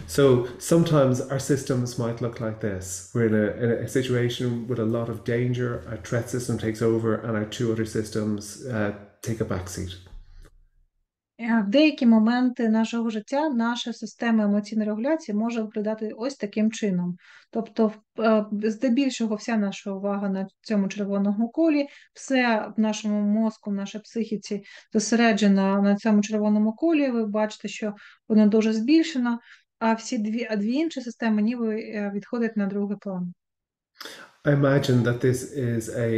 So sometimes our systems might look like this. We're in a situation with a lot of danger, our threat system takes over, and our two other systems take a backseat. В деякі моменти нашого життя наша система емоційної регуляції може виглядати ось таким чином. Тобто, здебільшого, вся наша увага на цьому червоному колі, все в нашому мозку, в нашій психіці зосереджено на цьому червоному колі. Ви бачите, що воно дуже збільшено, а дві інші системи ніби відходять на другий план. I imagine that this is a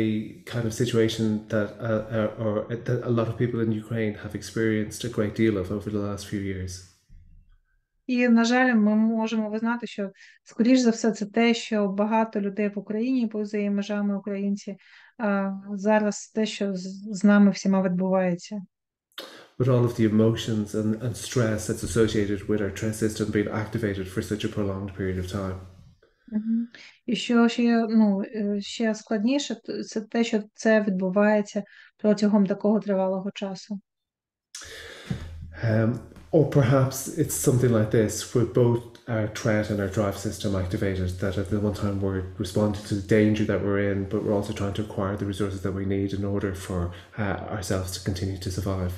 kind of situation that a lot of people in Ukraine have experienced a great deal of over the last few years. І, на жаль, ми можемо визнати, що, скоріш за все, це те, що багато людей в Україні, поза її межами українці, зараз те, що з нами всіма відбувається. With all of the emotions and stress that's associated with our stress system being activated for such a prolonged period of time. І що ще складніше, це те, що це відбувається протягом такого тривалого часу. Or perhaps it's something like this, with both our threat and our drive system activated, that at the one time we're responding to the danger that we're in, but we're also trying to acquire the resources that we need in order for ourselves to continue to survive.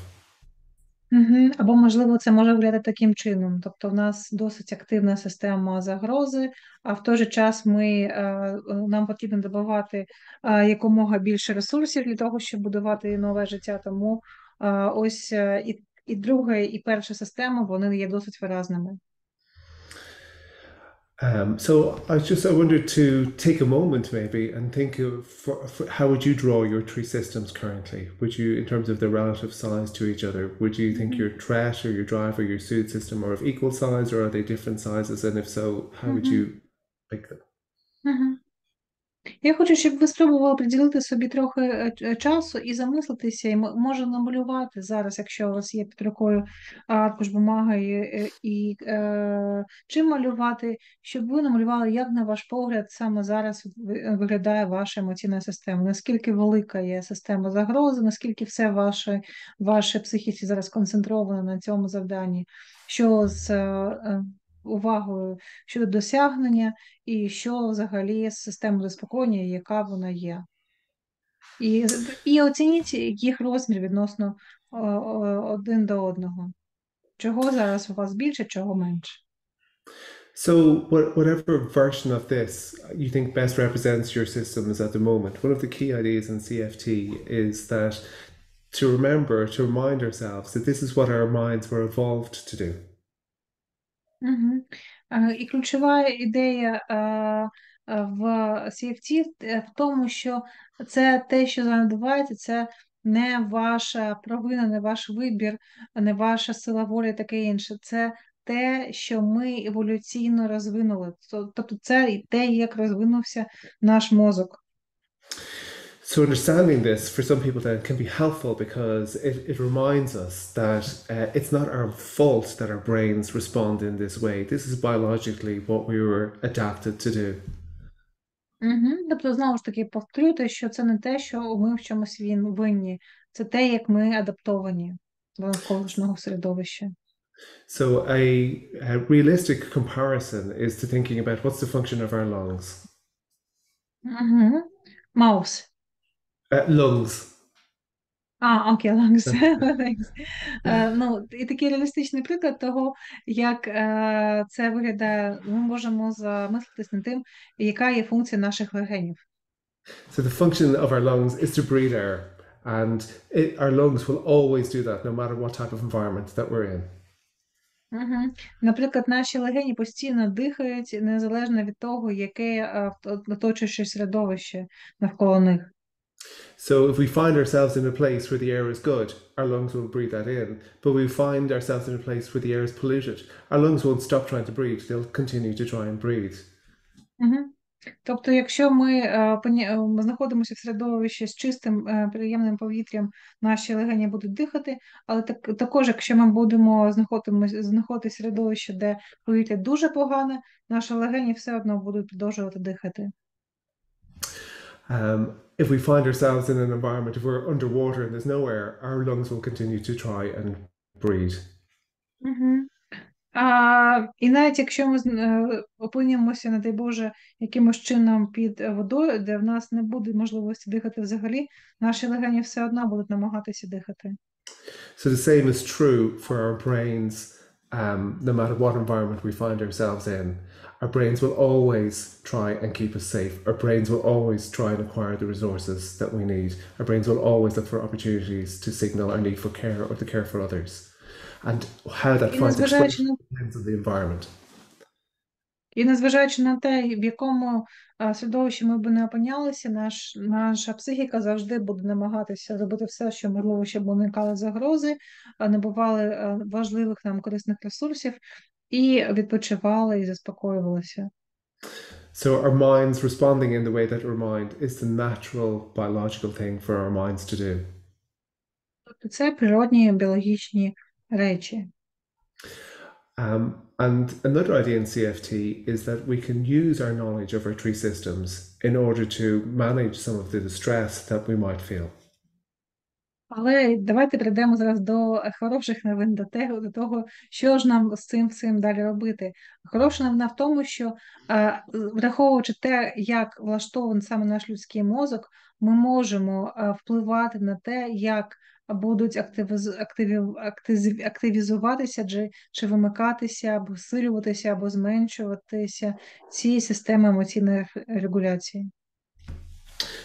Або, можливо, це може виглядати таким чином. Тобто в нас досить активна система загрози, а в той же час нам потрібно добувати якомога більше ресурсів для того, щоб будувати нове життя. Тому ось і друга, і перша система, вони є досить виразними. So I wanted to take a moment maybe and think of how would you draw your three systems currently? Would you, in terms of their relative size to each other, would you think your threat or your drive or your soothe system are of equal size, or are they different sizes? And if so, how would you pick them? Я хочу, щоб ви спробували приділити собі трохи часу і замислитися, і може намалювати зараз, якщо у вас є під рукою аркуш бумаги, чим малювати, щоб ви намалювали, як, на ваш погляд, саме зараз виглядає ваша емоційна система, наскільки велика є система загрози, наскільки все ваше психіці зараз концентровано на цьому завданні, що з увагою щодо досягнення, і що взагалі з системою заспокоєння, яка вона є. І оцініть їх розмір відносно один до одного. Чого зараз у вас більше, чого менше. So whatever version of this you think best represents your systems at the moment, one of the key ideas in CFT is that to remember, to remind ourselves that this is what our minds were evolved to do. І ключова ідея в CFT в тому, що це те, що зараз відбувається, це не ваша провина, не ваш вибір, не ваша сила волі, таке інше. Це те, що ми еволюційно розвинули. Тобто це і те, як розвинувся наш мозок. So understanding this for some people then can be helpful because it reminds us that it's not our fault that our brains respond in this way. This is biologically what we were adapted to do. Тобто, знову ж таки, повторюйте, що це не те, що ми в чомусь винні. Це те, як ми адаптовані до навколишнього середовища. So a realistic comparison is to thinking about what's the function of our lungs. Mouse. Lungs. Окей, lungs. І такий реалістичний приклад того, як це виглядає, ми можемо замислитись над тим, яка є функція наших легенів. So the function of our lungs is to breathe air, and our lungs will always do that no matter what type of environment that we're in. Наприклад, наші легені постійно дихають, незалежно від того, яке оточуюче середовище навколо них. So if we find ourselves in a place where the air is good, our lungs will breathe that in. But we find ourselves in a place where the air is polluted, our lungs won't stop trying to breathe. They'll continue to try and breathe. Тобто, якщо ми знаходимося в середовищі з чистим, приємним повітрям, наші легені будуть дихати, але також, якщо ми будемо знаходити середовище, де повітря дуже погане, наші легені все одно будуть продовжувати дихати. If we find ourselves in an environment, if we're underwater and there's no air, our lungs will continue to try and breathe. І навіть якщо ми опинимося, не дай Боже, якимось чином під водою, де в нас не буде можливості дихати взагалі, наші легені все одно будуть намагатися дихати. So the same is true for our brains, no matter what environment we find ourselves in. Our brains will always try and keep us safe. Our brains will always try and acquire the resources that we need. Our brains will always look for opportunities to signal our need for care or to care for others. And how that finds expression in the environment. І незважаючи на те, в якому середовищі ми б не опинялися, наша психіка завжди буде намагатися зробити все, що можливо, щоб уникали загрози, набували важливих нам корисних ресурсів і відпочивали і заспокоювалися. So our minds responding in the way that we're mind is the natural biological thing for our minds to do. Тобто це природні біологічні речі. And another idea in CFT is that we can use our knowledge of our three systems in order to manage some of the distress that we might feel. Але давайте перейдемо зараз до хороших новин, до того, що ж нам з цим всім далі робити. Хороша новина в тому, що враховуючи те, як влаштований саме наш людський мозок, ми можемо впливати на те, як будуть активізуватися чи вимикатися, або всилюватися, або зменшуватися ці системи емоційної регуляції.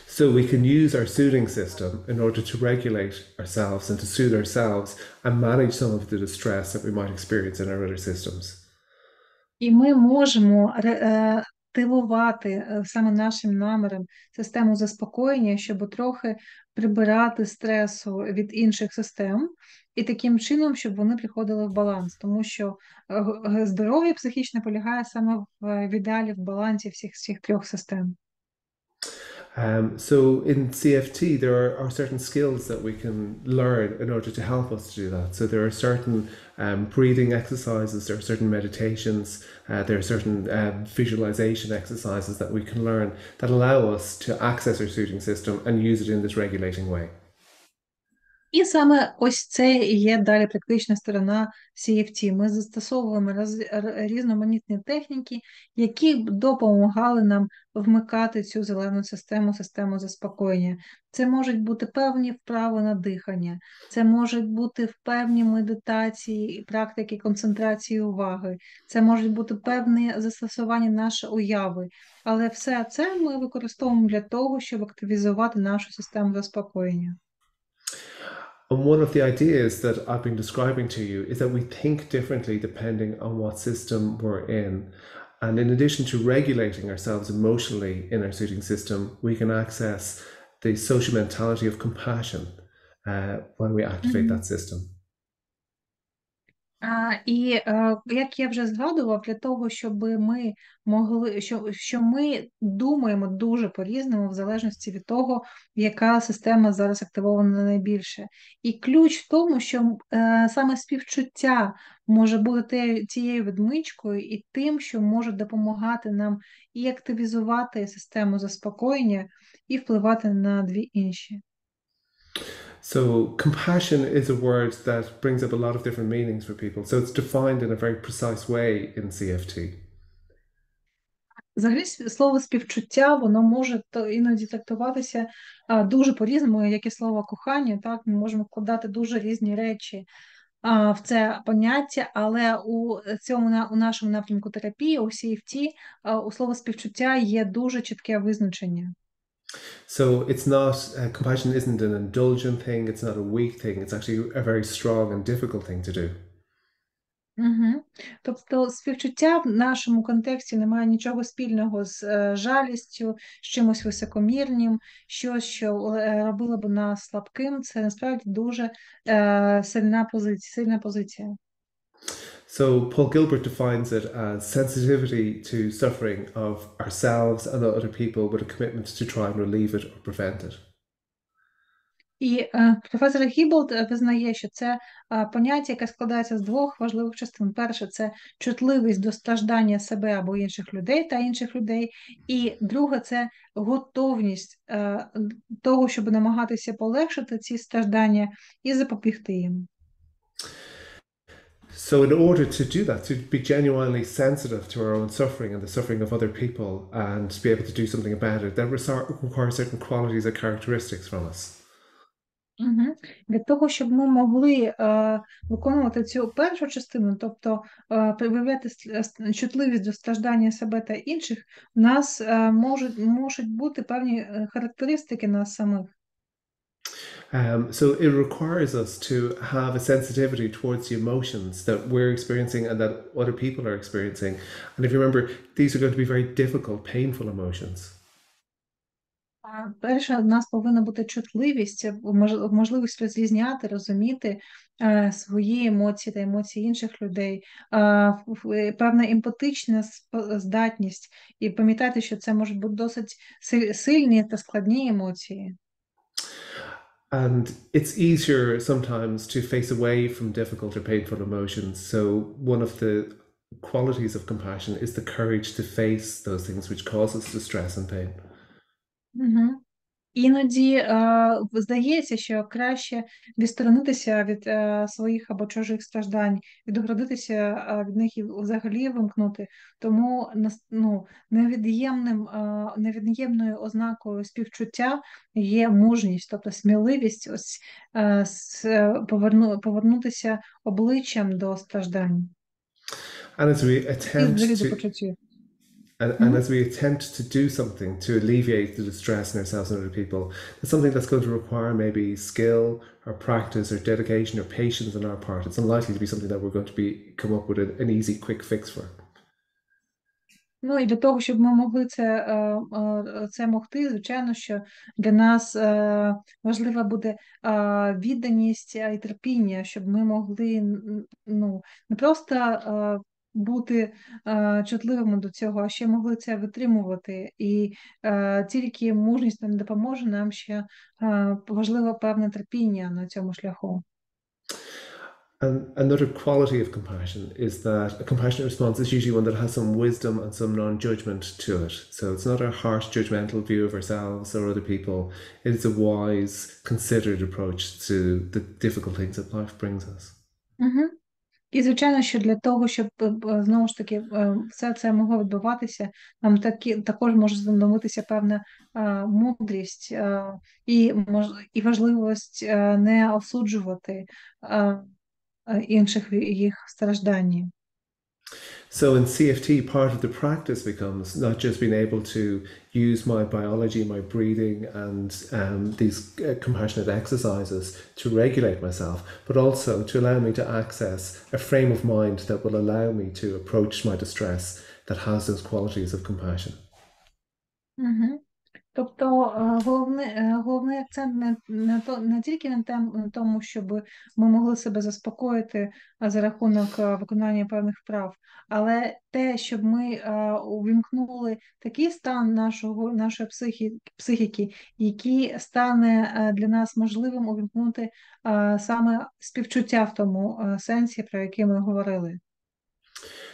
So we can use our soothing system in order to regulate ourselves and to soothe ourselves and manage some of the distress that we might experience in our other systems. І ми можемо активувати саме нашим наміром систему заспокоєння, щоб трохи прибирати стресу від інших систем, і таким чином, щоб вони приходили в баланс. Тому що здоров'я психічне полягає саме в ідеалі, в балансі всіх трьох систем. So in CFT, there are certain skills that we can learn in order to help us to do that. So there are certain breathing exercises, there are certain meditations, there are certain visualization exercises that we can learn that allow us to access our soothing system and use it in this regulating way. І саме ось це і є далі практична сторона CFT. Ми застосовуємо різноманітні техніки, які б допомагали нам вмикати цю зелену систему заспокоєння. Це можуть бути певні вправи на дихання, це можуть бути певні медитації, практики концентрації уваги, це можуть бути певні застосування нашої уяви. Але все це ми використовуємо для того, щоб активізувати нашу систему заспокоєння. And one of the ideas that I've been describing to you is that we think differently depending on what system we're in. And in addition to regulating ourselves emotionally in our soothing system, we can access the social mentality of compassion when we activate that system. І як я вже згадував, для того, щоб ми могли, що ми думаємо дуже по-різному, в залежності від того, яка система зараз активована найбільше. І ключ в тому, що саме співчуття може бути тією відмичкою і тим, що може допомагати нам і активізувати систему заспокоєння, і впливати на дві інші. So compassion is a word that brings up a lot of different meanings for people. So it's defined in a very precise way in CFT. Взагалі, слово співчуття, воно може іноді трактуватися дуже по-різному, як і слово кохання, так, ми можемо вкладати дуже різні речі в це поняття, але у нашому напрямку терапії, у CFT, у слова співчуття є дуже чітке визначення. So it's not, compassion isn't an indulgent thing, it's not a weak thing, it's actually a very strong and difficult thing to do. Угу. Тобто співчуття в нашому контексті не має нічого спільного з жалістю, з чимось високомірним, щось, що робило б нас слабким. Це насправді дуже сильна позиція. So Paul Gilbert defines it as sensitivity to suffering of ourselves and other people with a commitment to try and relieve it or prevent it. І професор Гібболд визнає, що це поняття, яке складається з двох важливих частин. Перше – це чутливість до страждання себе або інших людей та інших людей. І друге – це готовність того, щоб намагатися полегшити ці страждання і запобігти їм. So in order to do that, to be genuinely sensitive to our own suffering and the suffering of other people and to be able to do something about it, that requires certain qualities and characteristics from us. Угу. Для того, щоб ми могли виконувати цю першу частину, тобто проявляти чутливість до страждання себе та інших, у нас можуть бути певні характеристики нас самих. So it requires us to have a sensitivity towards the emotions that we're experiencing and that other people are experiencing. And if you remember, these are going to be very difficult, painful emotions. Перше, в нас повинна бути чутливість, можливість розрізняти, розуміти свої емоції та емоції інших людей, певна емпатична здатність, і пам'ятати, що це можуть бути досить сильні та складні емоції. And it's easier sometimes to face away from difficult or painful emotions. So one of the qualities of compassion is the courage to face those things which cause us distress and pain. Угу. Іноді здається, що краще відсторонитися від своїх або чужих страждань, відгородитися від них і взагалі вимкнути. Тому невід'ємною ознакою співчуття є мужність, тобто сміливість повернутися обличчям до страждань And as we і attempt взагалі до to почуттів. and as we attempt to do something to alleviate the distress in ourselves and other people, it's something that's going to require maybe skill or practice or dedication or patience on our part. It's unlikely to be something that we're going to come up with an easy, quick fix for. Ну і для того, щоб ми могли це могти, звичайно, що для нас важлива буде відданість і терпіння, щоб ми могли не просто бути чутливими до цього, а ще могли це витримувати. І тільки мужність нам допоможе, нам ще важливо певне терпіння на цьому шляху. And another quality of compassion is that a compassionate response is usually one that has some wisdom and some non-judgment to it. So it's not a harsh, judgmental view of ourselves or other people. It is a wise, considered approach to the difficult things that life brings us. Угу. І, звичайно, що для того, щоб, знову ж таки, все це могло відбуватися, нам також може знадобитися певна мудрість і важливість не осуджувати інших їх стражданні. So in CFT, part of the practice becomes not just being able to use my biology, my breathing, and these compassionate exercises to regulate myself, but also to allow me to access a frame of mind that will allow me to approach my distress that has those qualities of compassion. Угу. Тобто головний акцент не тільки на тому, щоб ми могли себе заспокоїти за рахунок виконання певних вправ, але те, щоб ми увімкнули такий стан нашої психіки, який стане для нас можливим увімкнути саме співчуття в тому сенсі, про який ми говорили.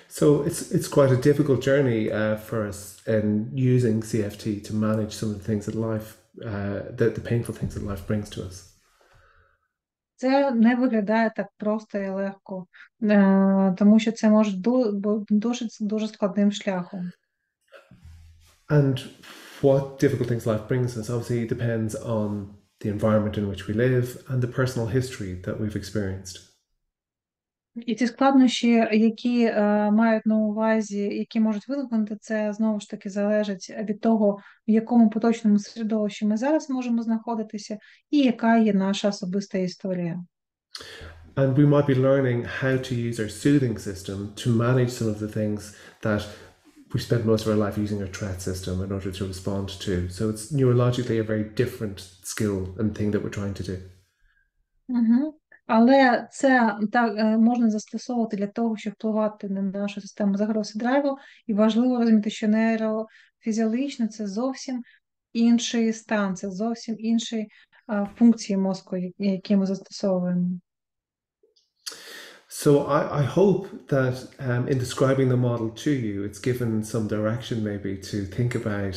So it's quite a difficult journey for us in using CFT to manage some of the things that life, the painful things that life brings to us. Це не виглядає так просто і легко, тому що це може бути дуже складним шляхом. And what difficult things life brings us obviously depends on the environment in which we live and the personal history that we've experienced. І ці складнощі, які мають на увазі, які можуть виникнути, це знову ж таки залежить від того, в якому поточному середовищі ми зараз можемо знаходитися, і яка є наша особиста історія. And we might be learning how to use our soothing system to manage some of the things that we spend most of our life using our threat system in order to respond to. So it's neurologically a very different skill and thing that we're trying to do. Угу. Але це так можна застосовувати для того, щоб впливати на нашу систему загрози драйву, і важливо розуміти, що нейрофізіологічно це зовсім інший стан, це зовсім інші функції мозку, які ми застосовуємо. So I hope that in describing the model to you, it's given some direction maybe to think about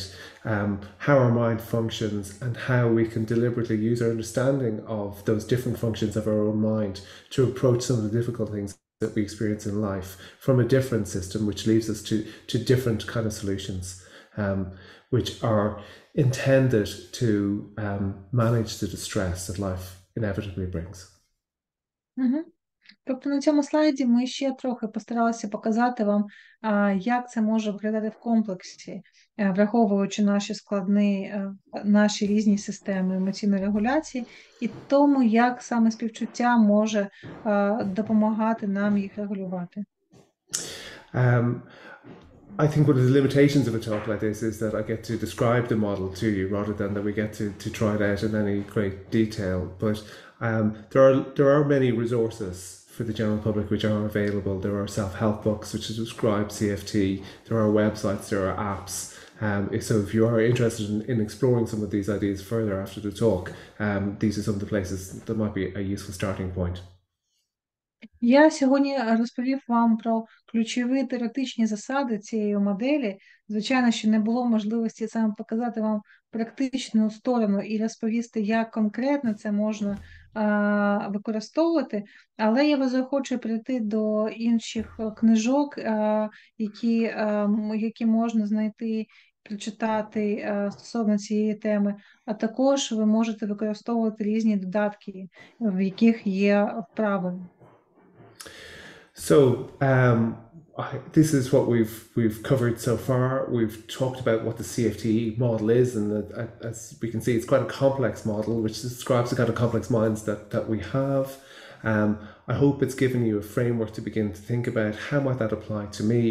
how our mind functions and how we can deliberately use our understanding of those different functions of our own mind to approach some of the difficult things that we experience in life from a different system, which leads us to different kind of solutions, which are intended to manage the distress that life inevitably brings. Mm-hmm. Тобто на цьому слайді ми ще трохи постаралися показати вам, як це може виглядати в комплексі, враховуючи наші різні системи емоційної регуляції і тому, як саме співчуття може допомагати нам їх регулювати. I think one of the limitations of a talk like this is that I get to describe the model to you rather than that we get to try it out in any great detail. But there are many resources for the general public which are available. There are self-help books which describe CFT. There are websites. There are apps. So if you are interested in exploring some of these ideas further after the talk, these are some of the places that might be a useful starting point. Я сьогодні розповів вам про ключові теоретичні засади цієї моделі. Звичайно, що не було можливості саме показати вам практичну сторону і розповісти, як конкретно це можна використовувати, але я вас захочу прийти до інших книжок, які можна знайти, прочитати стосовно цієї теми, а також ви можете використовувати різні додатки, в яких є вправи. So this is what we've covered so far. We've talked about what the CFT model is, and as we can see, it's quite a complex model, which describes the kind of complex minds that we have. I hope it's given you a framework to begin to think about how might that apply to me,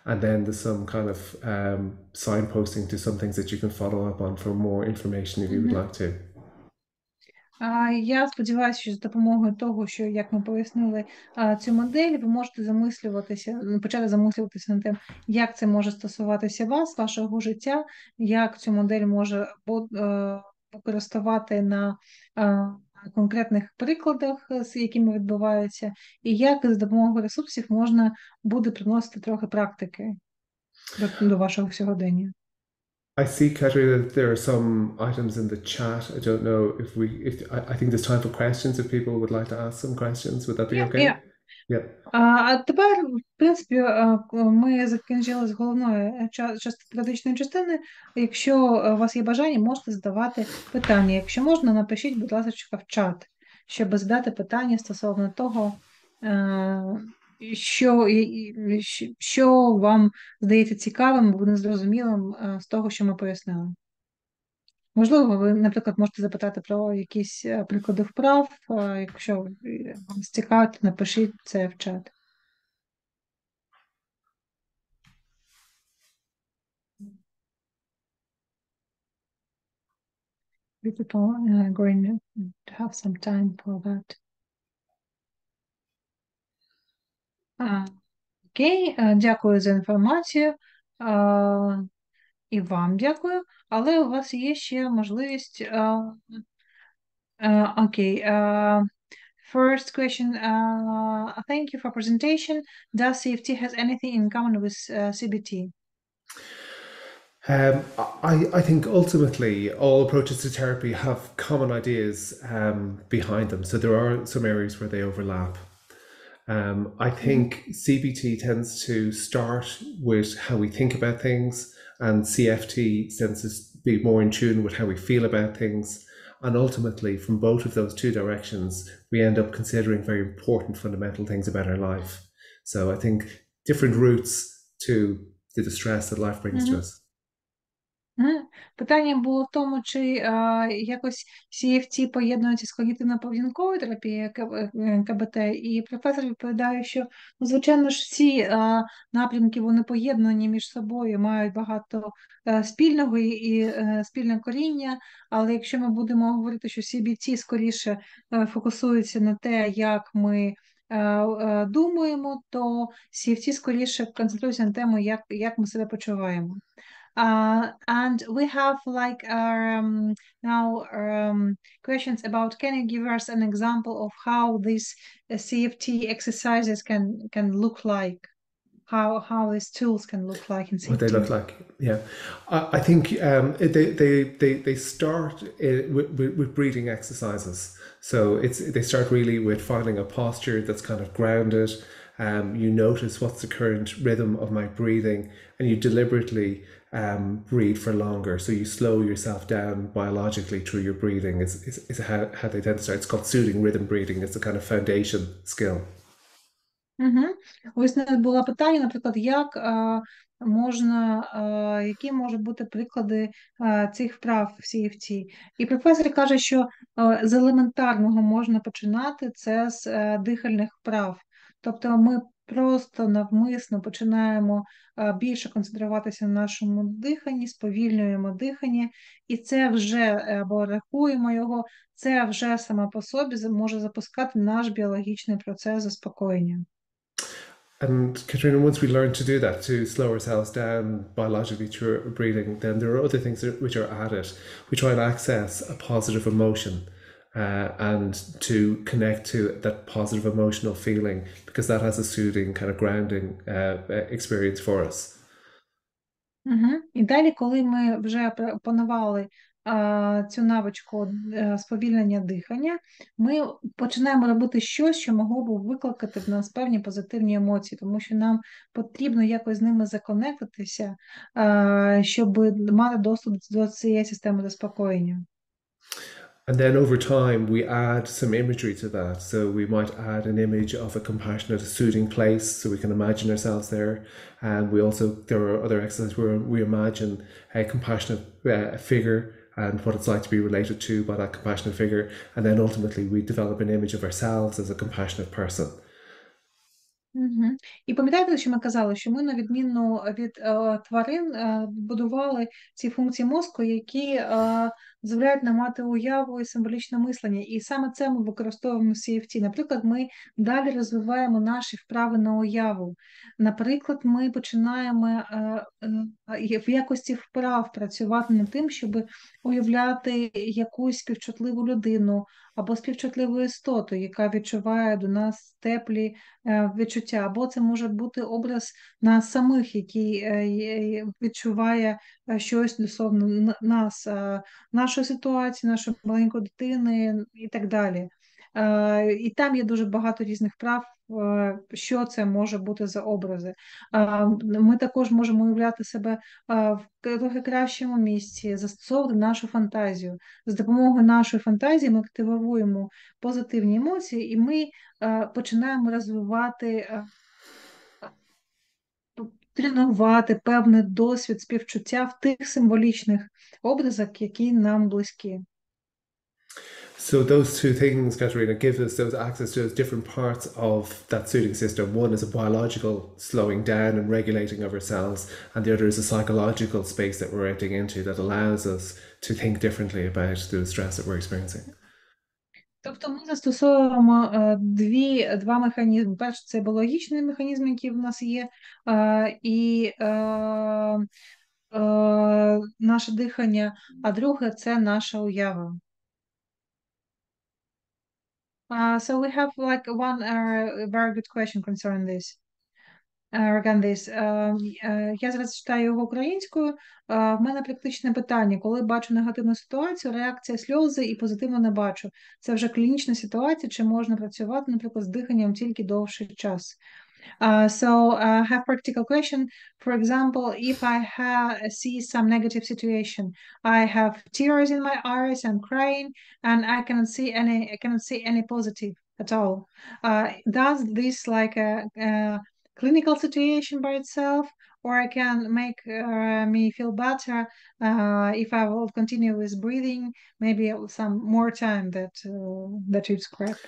and then there's some kind of signposting to some things that you can follow up on for more information if you would like to. Я сподіваюся, що з допомогою того, що, як ми пояснили цю модель, ви можете почати замислюватися над тим, як це може стосуватися вас, вашого життя, як цю модель може використовувати на конкретних прикладах, з якими відбуваються, і як з допомогою ресурсів можна буде приносити трохи практики до вашого сьогодення. I see, Katerina, that there are some items in the chat. I don't know if I think there's time for questions if people would like to ask some questions. Would that be okay? Yeah. А тепер, в принципі, ми закінчили з головної практичної частини. Якщо у вас є бажання, можете задавати питання. Якщо можна, напишіть, будь ласка, в чат, щоб задати питання стосовно того, що вам здається цікавим або незрозумілим з того, що ми пояснили. Можливо, ви, наприклад, можете запитати про якісь приклади вправ. Якщо вам цікавить, напишіть це в чат. People are going to have some time for that. Окей, дякую за інформацію. І вам дякую. Але у вас є ще можливість. Окей. First question. Thank you for presentation. Does CFT has anything in common with CBT? I think ultimately all approaches to therapy have common ideas behind them. So there are some areas where they overlap. I think CBT tends to start with how we think about things, and CFT tends to be more in tune with how we feel about things. And ultimately, from both of those two directions, we end up considering very important fundamental things about our life. So I think different routes to the distress that life brings to us. Питання було в тому, чи якось CFT поєднується з когнітивно-поведінковою терапією КБТ, і професор відповідає, що, звичайно ж, всі напрямки, вони поєднані між собою, мають багато спільного і спільне коріння, але якщо ми будемо говорити, що CBT скоріше фокусується на те, як ми думаємо, то CFT скоріше концентрується на тему, як ми себе почуваємо. And we have like now questions about, can you give us an example of how these CFT exercises can look like? How these tools can look like in CFT? What they look like, yeah. I think they start with breathing exercises. So they start really with finding a posture that's kind of grounded. You notice what's the current rhythm of my breathing, and you deliberately breathe for longer. So you slow yourself down biologically through your breathing. Is how they tend to start. It's called soothing rhythm breathing. It's a kind of foundation skill. Ось було питання, наприклад, які можуть бути приклади цих вправ в CFT. І професор каже, що з елементарного можна починати це з дихальних вправ. Тобто ми просто навмисно починаємо більше концентруватися на нашому диханні, сповільнюємо дихання, і це вже, або рахуємо його, це вже саме по собі може запускати наш біологічний процес заспокоєння. And Katrina, once we learn to do that, to slow ourselves down biologically through breathing, then there are other things which are added. We try and access a positive emotion. and to connect to that positive emotional feeling, because that has a soothing kind of grounding experience for us. І далі, коли ми вже опанували цю навичку сповільнення дихання, ми починаємо робити щось, що могло б викликати в нас певні позитивні емоції, тому що нам потрібно якось з ними законектитися, щоб мати доступ до цієї системи заспокоєння. And then over time, we add some imagery to that. So we might add an image of a compassionate, soothing place, so we can imagine ourselves there. And there are other exercises where we imagine a compassionate figure and what it's like to be related to by that compassionate figure. And then ultimately, we develop an image of ourselves as a compassionate person. І пам'ятаєте, що ми казали, що ми, на відміну від тварин, будували ці функції мозку, які дозволяють нам мати уяву і символічне мислення. І саме це ми використовуємо в CFT. Наприклад, ми далі розвиваємо наші вправи на уяву. Наприклад, ми починаємо в якості вправ працювати над тим, щоб уявляти якусь співчутливу людину або співчутливу істоту, яка відчуває до нас теплі відчуття, або це може бути образ нас самих, який відчуває щось стосовно нас, нашої ситуації, нашої маленької дитини і так далі. І там є дуже багато різних прав, що це може бути за образи. Ми також можемо уявляти себе в трохи кращому місці, застосовувати нашу фантазію. З допомогою нашої фантазії ми активуємо позитивні емоції, і ми починаємо розвивати, тренувати певний досвід співчуття в тих символічних образах, які нам близькі. So those two things, Katerina, give us those access to those different parts of that soothing system. One is a biological slowing down and regulating of ourselves, and the other is a psychological space that we're entering into that allows us to think differently about the stress that we're experiencing. Тобто ми застосовуємо два механізми. Перший – це біологічний механізм, який в нас є, і наше дихання, а друге – це наша уява. So we have like one very good question concerning this. Я зараз читаю його українською. В мене практичне питання. Коли бачу негативну ситуацію, реакція сльози і позитивно не бачу. Це вже клінічна ситуація, чи можна працювати, наприклад, з диханням тільки довший час? So I have practical question. For example, if I see some negative situation, I have tears in my eyes, I'm crying, and I cannot see any positive at all. Does this like a clinical situation by itself, or I can make me feel better if I will continue with breathing, maybe some more time that you described.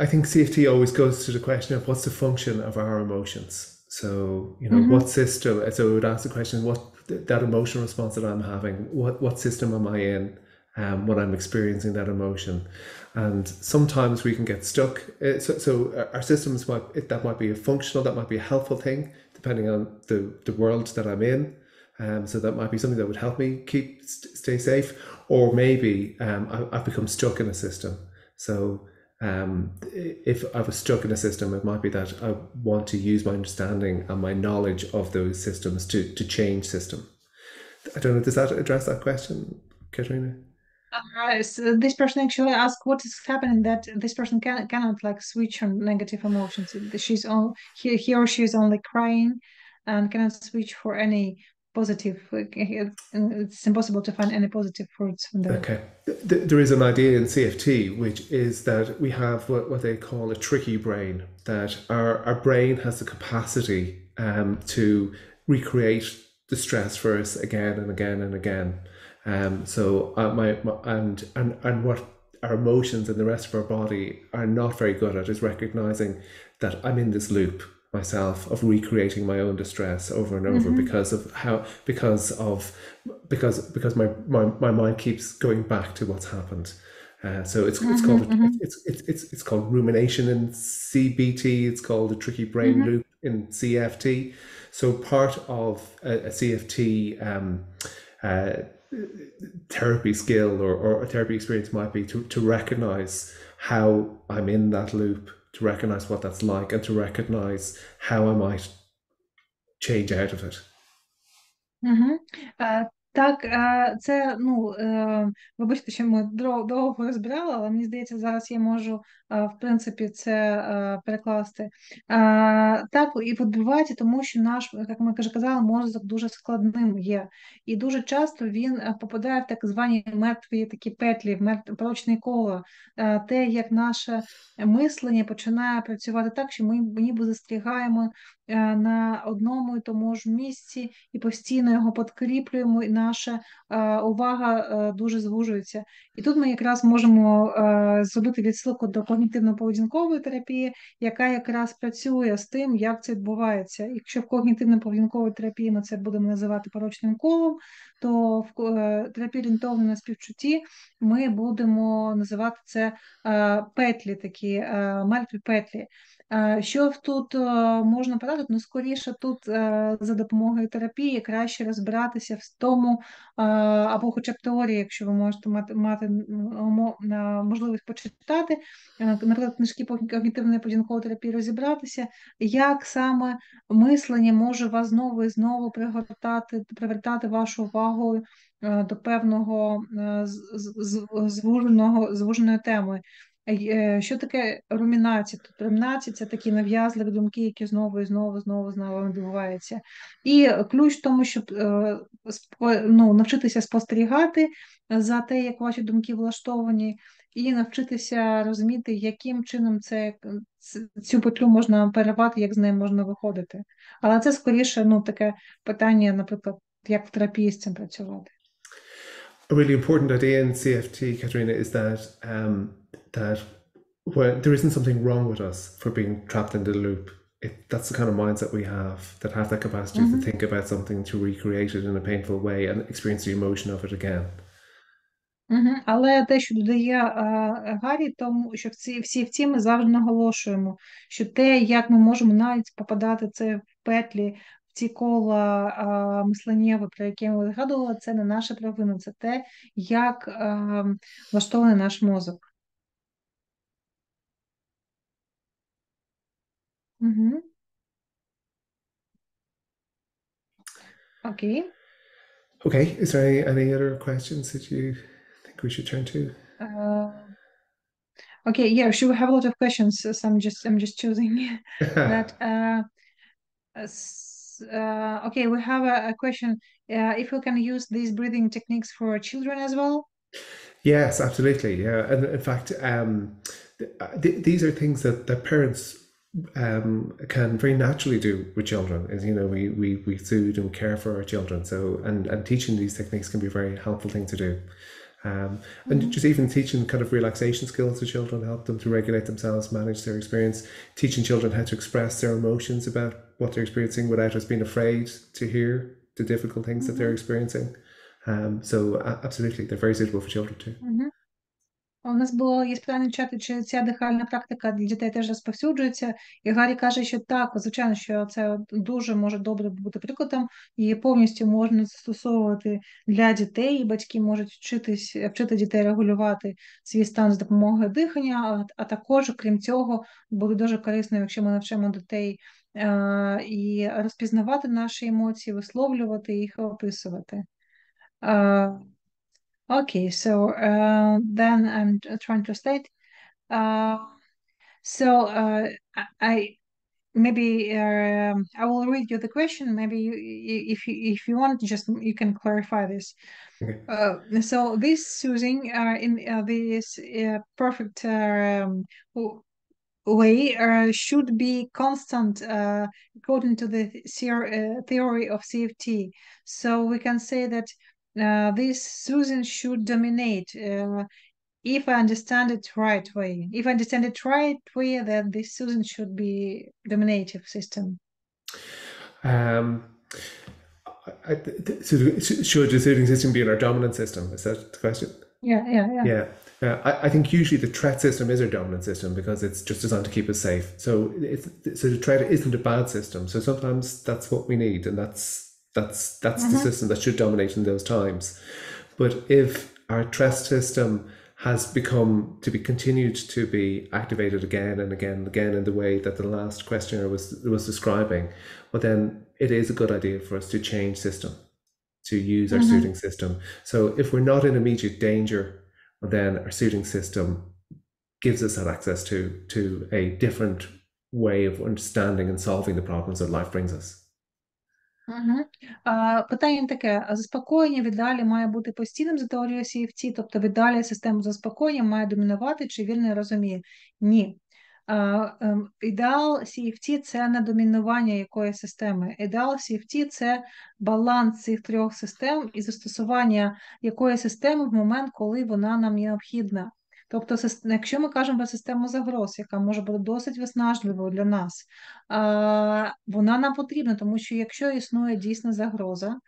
I think CFT always goes to the question of what's the function of our emotions. So, you know, what system, so it would ask the question, what that emotional response that I'm having, what system am I in when I'm experiencing that emotion? And sometimes we can get stuck. So our systems that might be a functional, that might be a helpful thing, depending on the world that I'm in. So that might be something that would help me stay safe, or maybe I've become stuck in a system. So if I was stuck in a system, it might be that I want to use my understanding and my knowledge of those systems to change system. I don't know, does that address that question, Katerina? So this person actually asked what is happening that this person cannot like switch on negative emotions. He or she is only crying and cannot switch for any positive. It's impossible to find any positive fruits from there. Okay. There is an idea in CFT, which is that we have what they call a tricky brain, that our brain has the capacity to recreate the stress for us again and again and again. So what our emotions and the rest of our body are not very good at is recognizing that I'm in this loop myself of recreating my own distress over and over because my mind keeps going back to what's happened. So it's called rumination in CBT. It's called a tricky brain loop in CFT. So part of a CFT therapy skill or a therapy experience might be to recognize how I'm in that loop, to recognize what that's like, and to recognize how I might change out of it. Угу. Так, це, вибачте, що ми довго розбирали, але мені здається, зараз я можу, в принципі, це перекласти. Так, і відбувається, тому що наш, як ми казали, мозок дуже складним є. І дуже часто він попадає в так звані мертві такі петлі, в порочне коло. Те, як наше мислення починає працювати так, що ми ніби застрягаємо на одному і тому ж місці і постійно його підкріплюємо, і наша увага дуже звужується. І тут ми якраз можемо зробити відсилку до когнітивно-поведінкової терапії, яка якраз працює з тим, як це відбувається. Якщо в когнітивно-поведінковій терапії ми це будемо називати порочним колом, то в терапії орієнтована на співчутті ми будемо називати це петлі, такі мертві петлі. Що тут можна порадити? Ну, скоріше тут за допомогою терапії краще розбиратися в тому, або хоча б теорії, якщо ви можете мати можливість почитати, наприклад, книжки по когнітивної поведінкової терапії, розібратися, як саме мислення може вас знову і знову привертати вашу увагу до певного звуженої теми. Що таке румінація? Тут румінація – це такі нав'язливі думки, які знову і знову відбуваються. І ключ в тому, щоб навчитися спостерігати за те, як ваші думки влаштовані, і навчитися розуміти, яким чином цю петлю можна перервати, як з нею можна виходити. Але це скоріше таке питання, наприклад, як в терапії з цим працювати. A really important idea in CFT, Katerina, is that when there isn't something wrong with us for being trapped in the loop. That's the kind of mindset we have that capacity to think about something, to recreate it in a painful way and experience the emotion of it again. Але те, що додає Гаррі, тому що всі ми завжди наголошуємо, що те, як ми можемо навіть попадати це в петлі, в ці кола мисленнєві, про які ми згадували, це не наша провина, це те, як влаштований наш мозок. Okay. Okay, is there any other questions that you think we should turn to? Okay, yeah, sure. We have a lot of questions, so I'm just choosing that. Okay, we have a question. If we can use these breathing techniques for children as well? Yes, absolutely. Yeah, and in fact, these are things that parents can very naturally do with children. Is we soothe and care for our children. So and teaching these techniques can be a very helpful thing to do. And just even teaching kind of relaxation skills to children, help them to regulate themselves, manage their experience, teaching children how to express their emotions about what they're experiencing without us being afraid to hear the difficult things that they're experiencing. So absolutely, they're very suitable for children too. У нас є питання в чаті, чи ця дихальна практика для дітей теж розповсюджується. І Гаррі каже, що так, звичайно, що це дуже може добре бути прикладом, і повністю можна застосовувати для дітей, і батьки можуть вчити дітей регулювати свій стан з допомогою дихання, а також, крім цього, буде дуже корисно, якщо ми навчимо дітей і розпізнавати наші емоції, висловлювати їх і описувати. Okay, so then I'm trying to state. I maybe I will read you the question. Maybe if you want, you can clarify this. Okay. So this soothing in this perfect way should be constant according to the theory of CFT. So we can say that this soothing should dominate if I understand it right way. If I understand it right way, then this soothing should be dominative system. Should the soothing system be in our dominant system? Is that the question? Yeah. I think usually the threat system is our dominant system because it's just designed to keep us safe. So the threat isn't a bad system. So sometimes that's what we need, and that's the system that should dominate in those times. But if our trust system has become to be continued to be activated again and again and again in the way that the last questioner was describing, well then it is a good idea for us to change system, to use our soothing system. So if we're not in immediate danger, well then our soothing system gives us that access to a different way of understanding and solving the problems that life brings us. Питання таке: заспокоєння віддалі має бути постійним за теорією CFT, тобто віддалі систему заспокоєння має домінувати, чи вільно я розумію? Ні. Ідеал CFT – це не домінування якоїсь системи. Ідеал CFT – це баланс цих трьох систем і застосування якої системи в момент, коли вона нам необхідна. Тобто, якщо ми кажемо про систему загроз, яка може бути досить виснажливою для нас, вона нам потрібна, тому що якщо існує дійсна загроза,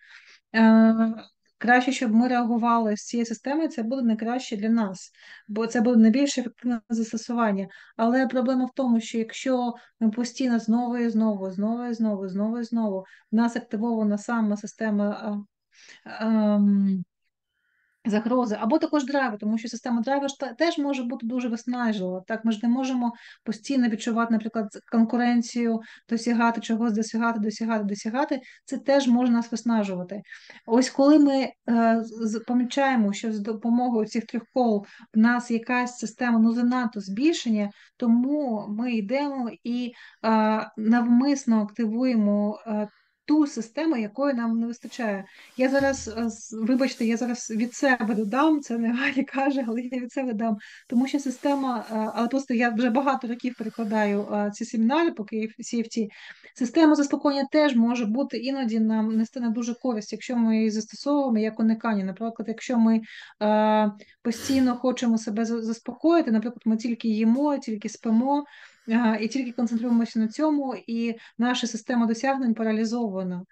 краще, щоб ми реагували з цієї системи, це буде найкраще для нас, бо це буде найбільш ефективне застосування. Але проблема в тому, що якщо ми постійно знову в нас активована сама система загрози, або також драйву, тому що система драйву теж може бути дуже виснажлива. Так, ми ж не можемо постійно відчувати, наприклад, конкуренцію, досягати чогось, досягати. Це теж може нас виснажувати. Ось коли ми помічаємо, що з допомогою цих трьох кол в нас якась система занадто збільшення, тому ми йдемо і навмисно активуємо ту систему, якої нам не вистачає. Я зараз, вибачте, я зараз від себе додам, це не Галя каже, але я від себе дам, тому що система, але просто я вже багато років перекладаю ці семінари по CFT, система заспокоєння теж може бути іноді нам нести не дуже користь, якщо ми її застосовуємо як уникання. Наприклад, якщо ми постійно хочемо себе заспокоїти, наприклад, ми тільки їмо, тільки спимо, і тільки концентруємося на цьому, і наша система досягнень паралізована.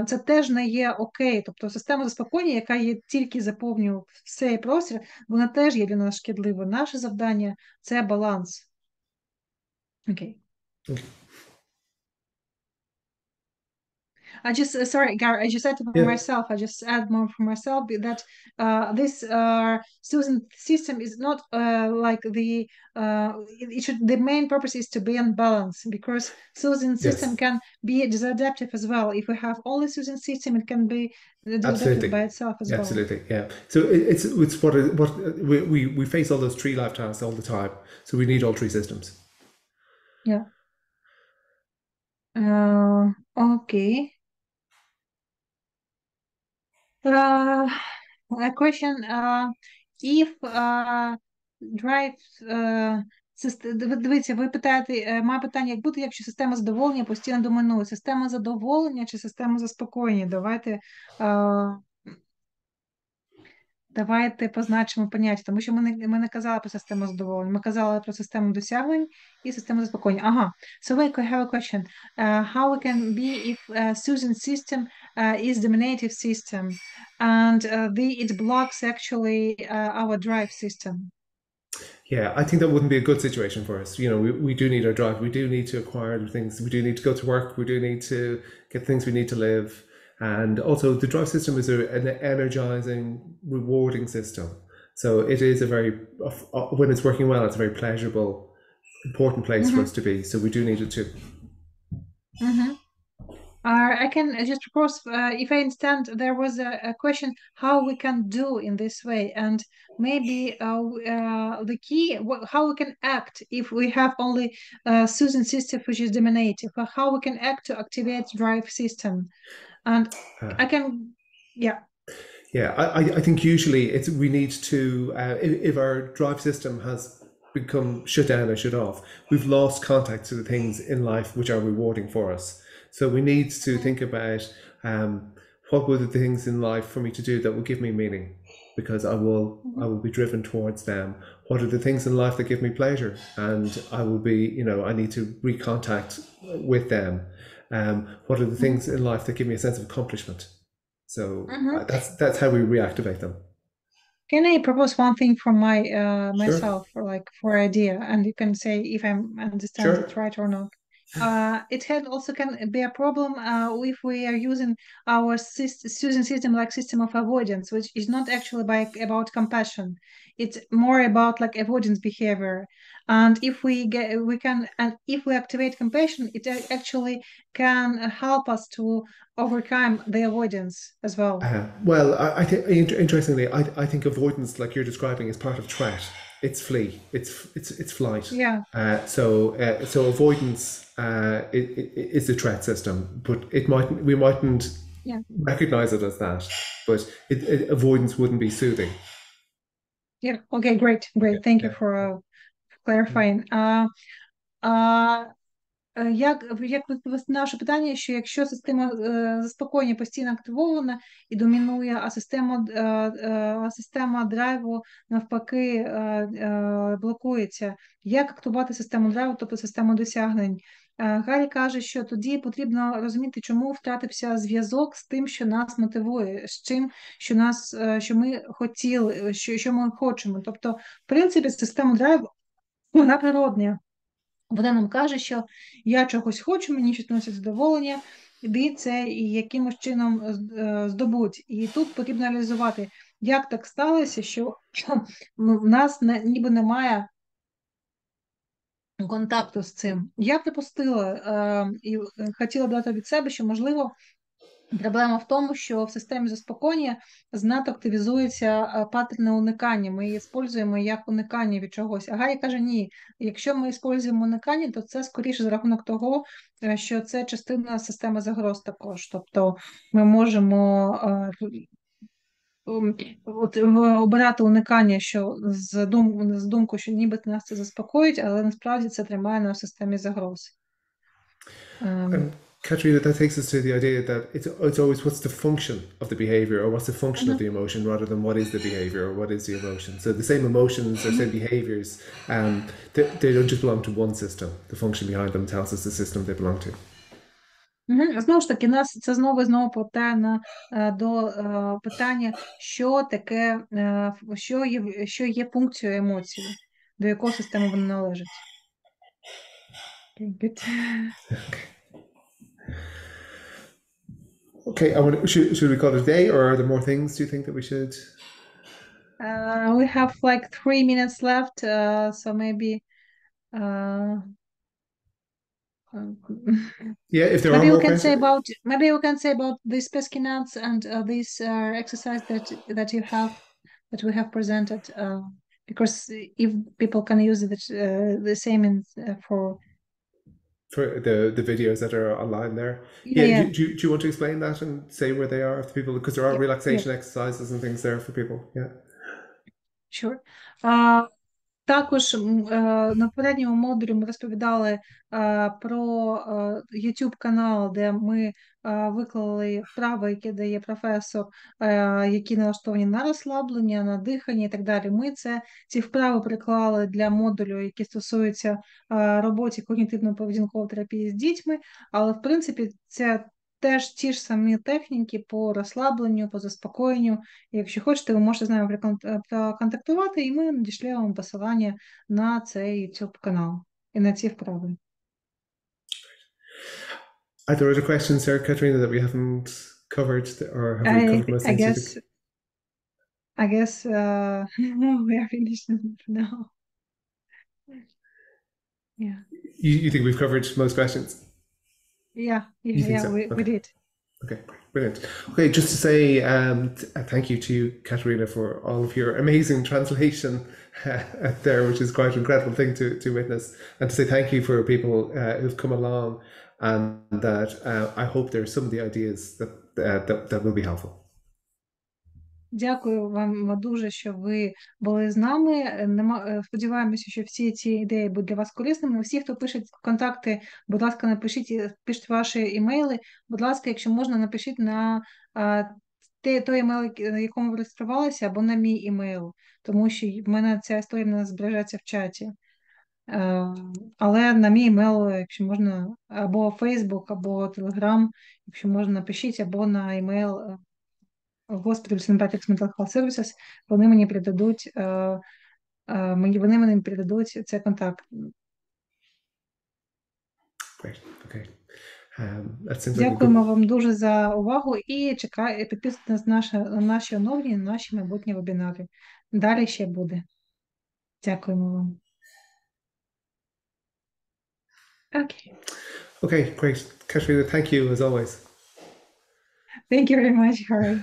Це теж не є окей. Тобто система заспокоєння, яка є тільки заповнює цей простір, вона теж є для нас шкідлива. Наше завдання – це баланс. Окей. Sorry, Gary, I just said for myself, I just add more for myself that this soothing system is not like the main purpose is to be in balance, because soothing system can be disruptive as well. If we have only soothing system, it can be disruptive by itself as well. Absolutely, yeah. So it's what we face all those tree life tasks all the time. So we need all three systems. Yeah. Okay. A question, if drive дивіться, ви питаєте, має питання, як бути, якщо система задоволення постійно домінує? Система задоволення чи система заспокоєння? Давайте позначимо поняття, тому що ми не казали про систему задоволення, ми казали про систему досягнень і систему заспокоєння. So I have a question. How we can be if soothing system is dominative system and it blocks actually our drive system? Yeah, I think that wouldn't be a good situation for us. You know, we do need our drive. We do need to acquire things. We do need to go to work. We do need to get things we need to live. And also the drive system is an energizing, rewarding system. So it is when it's working well, it's a very pleasurable, important place for us to be. So we do need it too. I can just propose, if I understand, there was a question how we can do in this way, and maybe the key, how we can act if we have only soothing system which is dominative, or how we can act to activate drive system. And I can, yeah. Yeah, I think usually we need to, if our drive system has become shut down or shut off, we've lost contact to the things in life which are rewarding for us. So we need to think about what were the things in life for me to do that will give me meaning, because I will be driven towards them. What are the things in life that give me pleasure, and I will be, I need to recontact with them. What are the things in life that give me a sense of accomplishment? So that's how we reactivate them. Can I propose one thing from myself, Sure. for idea, and you can say if I understand it right or not? it can be a problem if we are using our system like system of avoidance, which is not actually about compassion. It's more about like avoidance behavior. And if we activate compassion, it actually can help us to overcome the avoidance as well. Well, I think interestingly, I think avoidance, like you're describing, is part of threat. It's flee. It's flight. Yeah. So avoidance is the threat system, but we mightn't recognize it as that. But avoidance wouldn't be soothing. Yeah. Okay. Great. Thank you for clarifying. Як відповісти на наше питання, що якщо система заспокоєння постійно активована і домінує, а система драйву навпаки блокується, як активувати систему драйву, тобто систему досягнень? Гаррі каже, що тоді потрібно розуміти, чому втратився зв'язок з тим, що нас мотивує, з чим, що ми хотіли, що ми хочемо. Тобто, в принципі, система драйву, вона природня. Вона нам каже, що я чогось хочу, мені щось приносить задоволення, іди це і якимось чином здобудь. І тут потрібно аналізувати, як так сталося, що в нас ніби немає контакту з цим. Я припустила і хотіла дати від себе, що, можливо, проблема в тому, що в системі заспокоєння знато активізується паттерни уникання. Ми її використовуємо як уникання від чогось. А Гаррі каже, ні, якщо ми використовуємо уникання, то це скоріше за рахунок того, що це частина системи загроз також. Тобто ми можемо обирати уникання, що з думкою, що ніби нас це заспокоїть, але насправді це тримає нас в системі загроз. Katerina, that takes us to the idea that it's always what's the function of the behavior, or what's the function of the emotion, rather than what is the behavior or what is the emotion. So the same emotions or same behaviors, they don't just belong to one system. The function behind them tells us the system they belong to. Знову ж таки, нас це знову повертає до питання, що таке, що є функцією емоції, до якої системи вони належать. Okay, good. Okay, should we call it a day, or are there more things do you think that we should? We have like 3 minutes left, so maybe yeah, if there are more questions. Maybe we can say about these pesky nuts and this exercise that we have presented, because if people can use it the same for the videos that are online there. Yeah. Do you want to explain that and say where they are for people, because there are relaxation exercises and things there for people? Yeah. Sure. Також на попередньому модулі ми розповідали про YouTube канал, де ми виклали вправи, які дає професор, які налаштовані на розслаблення, на дихання і так далі. Ми ці вправи приклали для модулю, які стосуються роботи когнітивно-поведінкової терапії з дітьми, але в принципі це теж ті ж самі техніки по розслабленню, по заспокоєнню. Якщо хочете, ви можете з нами проконтактувати, і ми надішлемо вам посилання на цей YouTube канал і на ці вправи. Are there other questions there, Katerina, that we haven't covered, or have we covered most things? I guess we are finished now. Yeah. You think we've covered most questions? Yeah, so? We did. Okay, brilliant. Okay, just to say thank you to you, Katerina, for all of your amazing translation there, which is quite an incredible thing to witness, and to say thank you for people who've come along, and that I hope there are some of the ideas that will be helpful. Дякую вам дуже, що ви були з нами. Сподіваємося, що всі ці ідеї будуть для вас корисними. Всі, хто пише контакти, будь ласка, пишіть ваші імейли. Будь ласка, якщо можна, напишіть на той імейл, якому ви реєструвалися, або на мій імейл, тому що в мене ця історія не збережеться в чаті. Але на мій імейл, якщо можна, або Facebook, або Telegram, якщо можна, напишіть, або на імейл Hospital Synthetic Mental Health Services, вони мені передадуть цей контакт. Great. Okay. That seems like a good... Дякуємо вам дуже за увагу і підписуйтесь на наші оновлення, на наші майбутні вебінари. Далі ще буде. Дякуємо вам. Okay. Okay, great. Katrina, thank you as always. Thank you very much, Harry.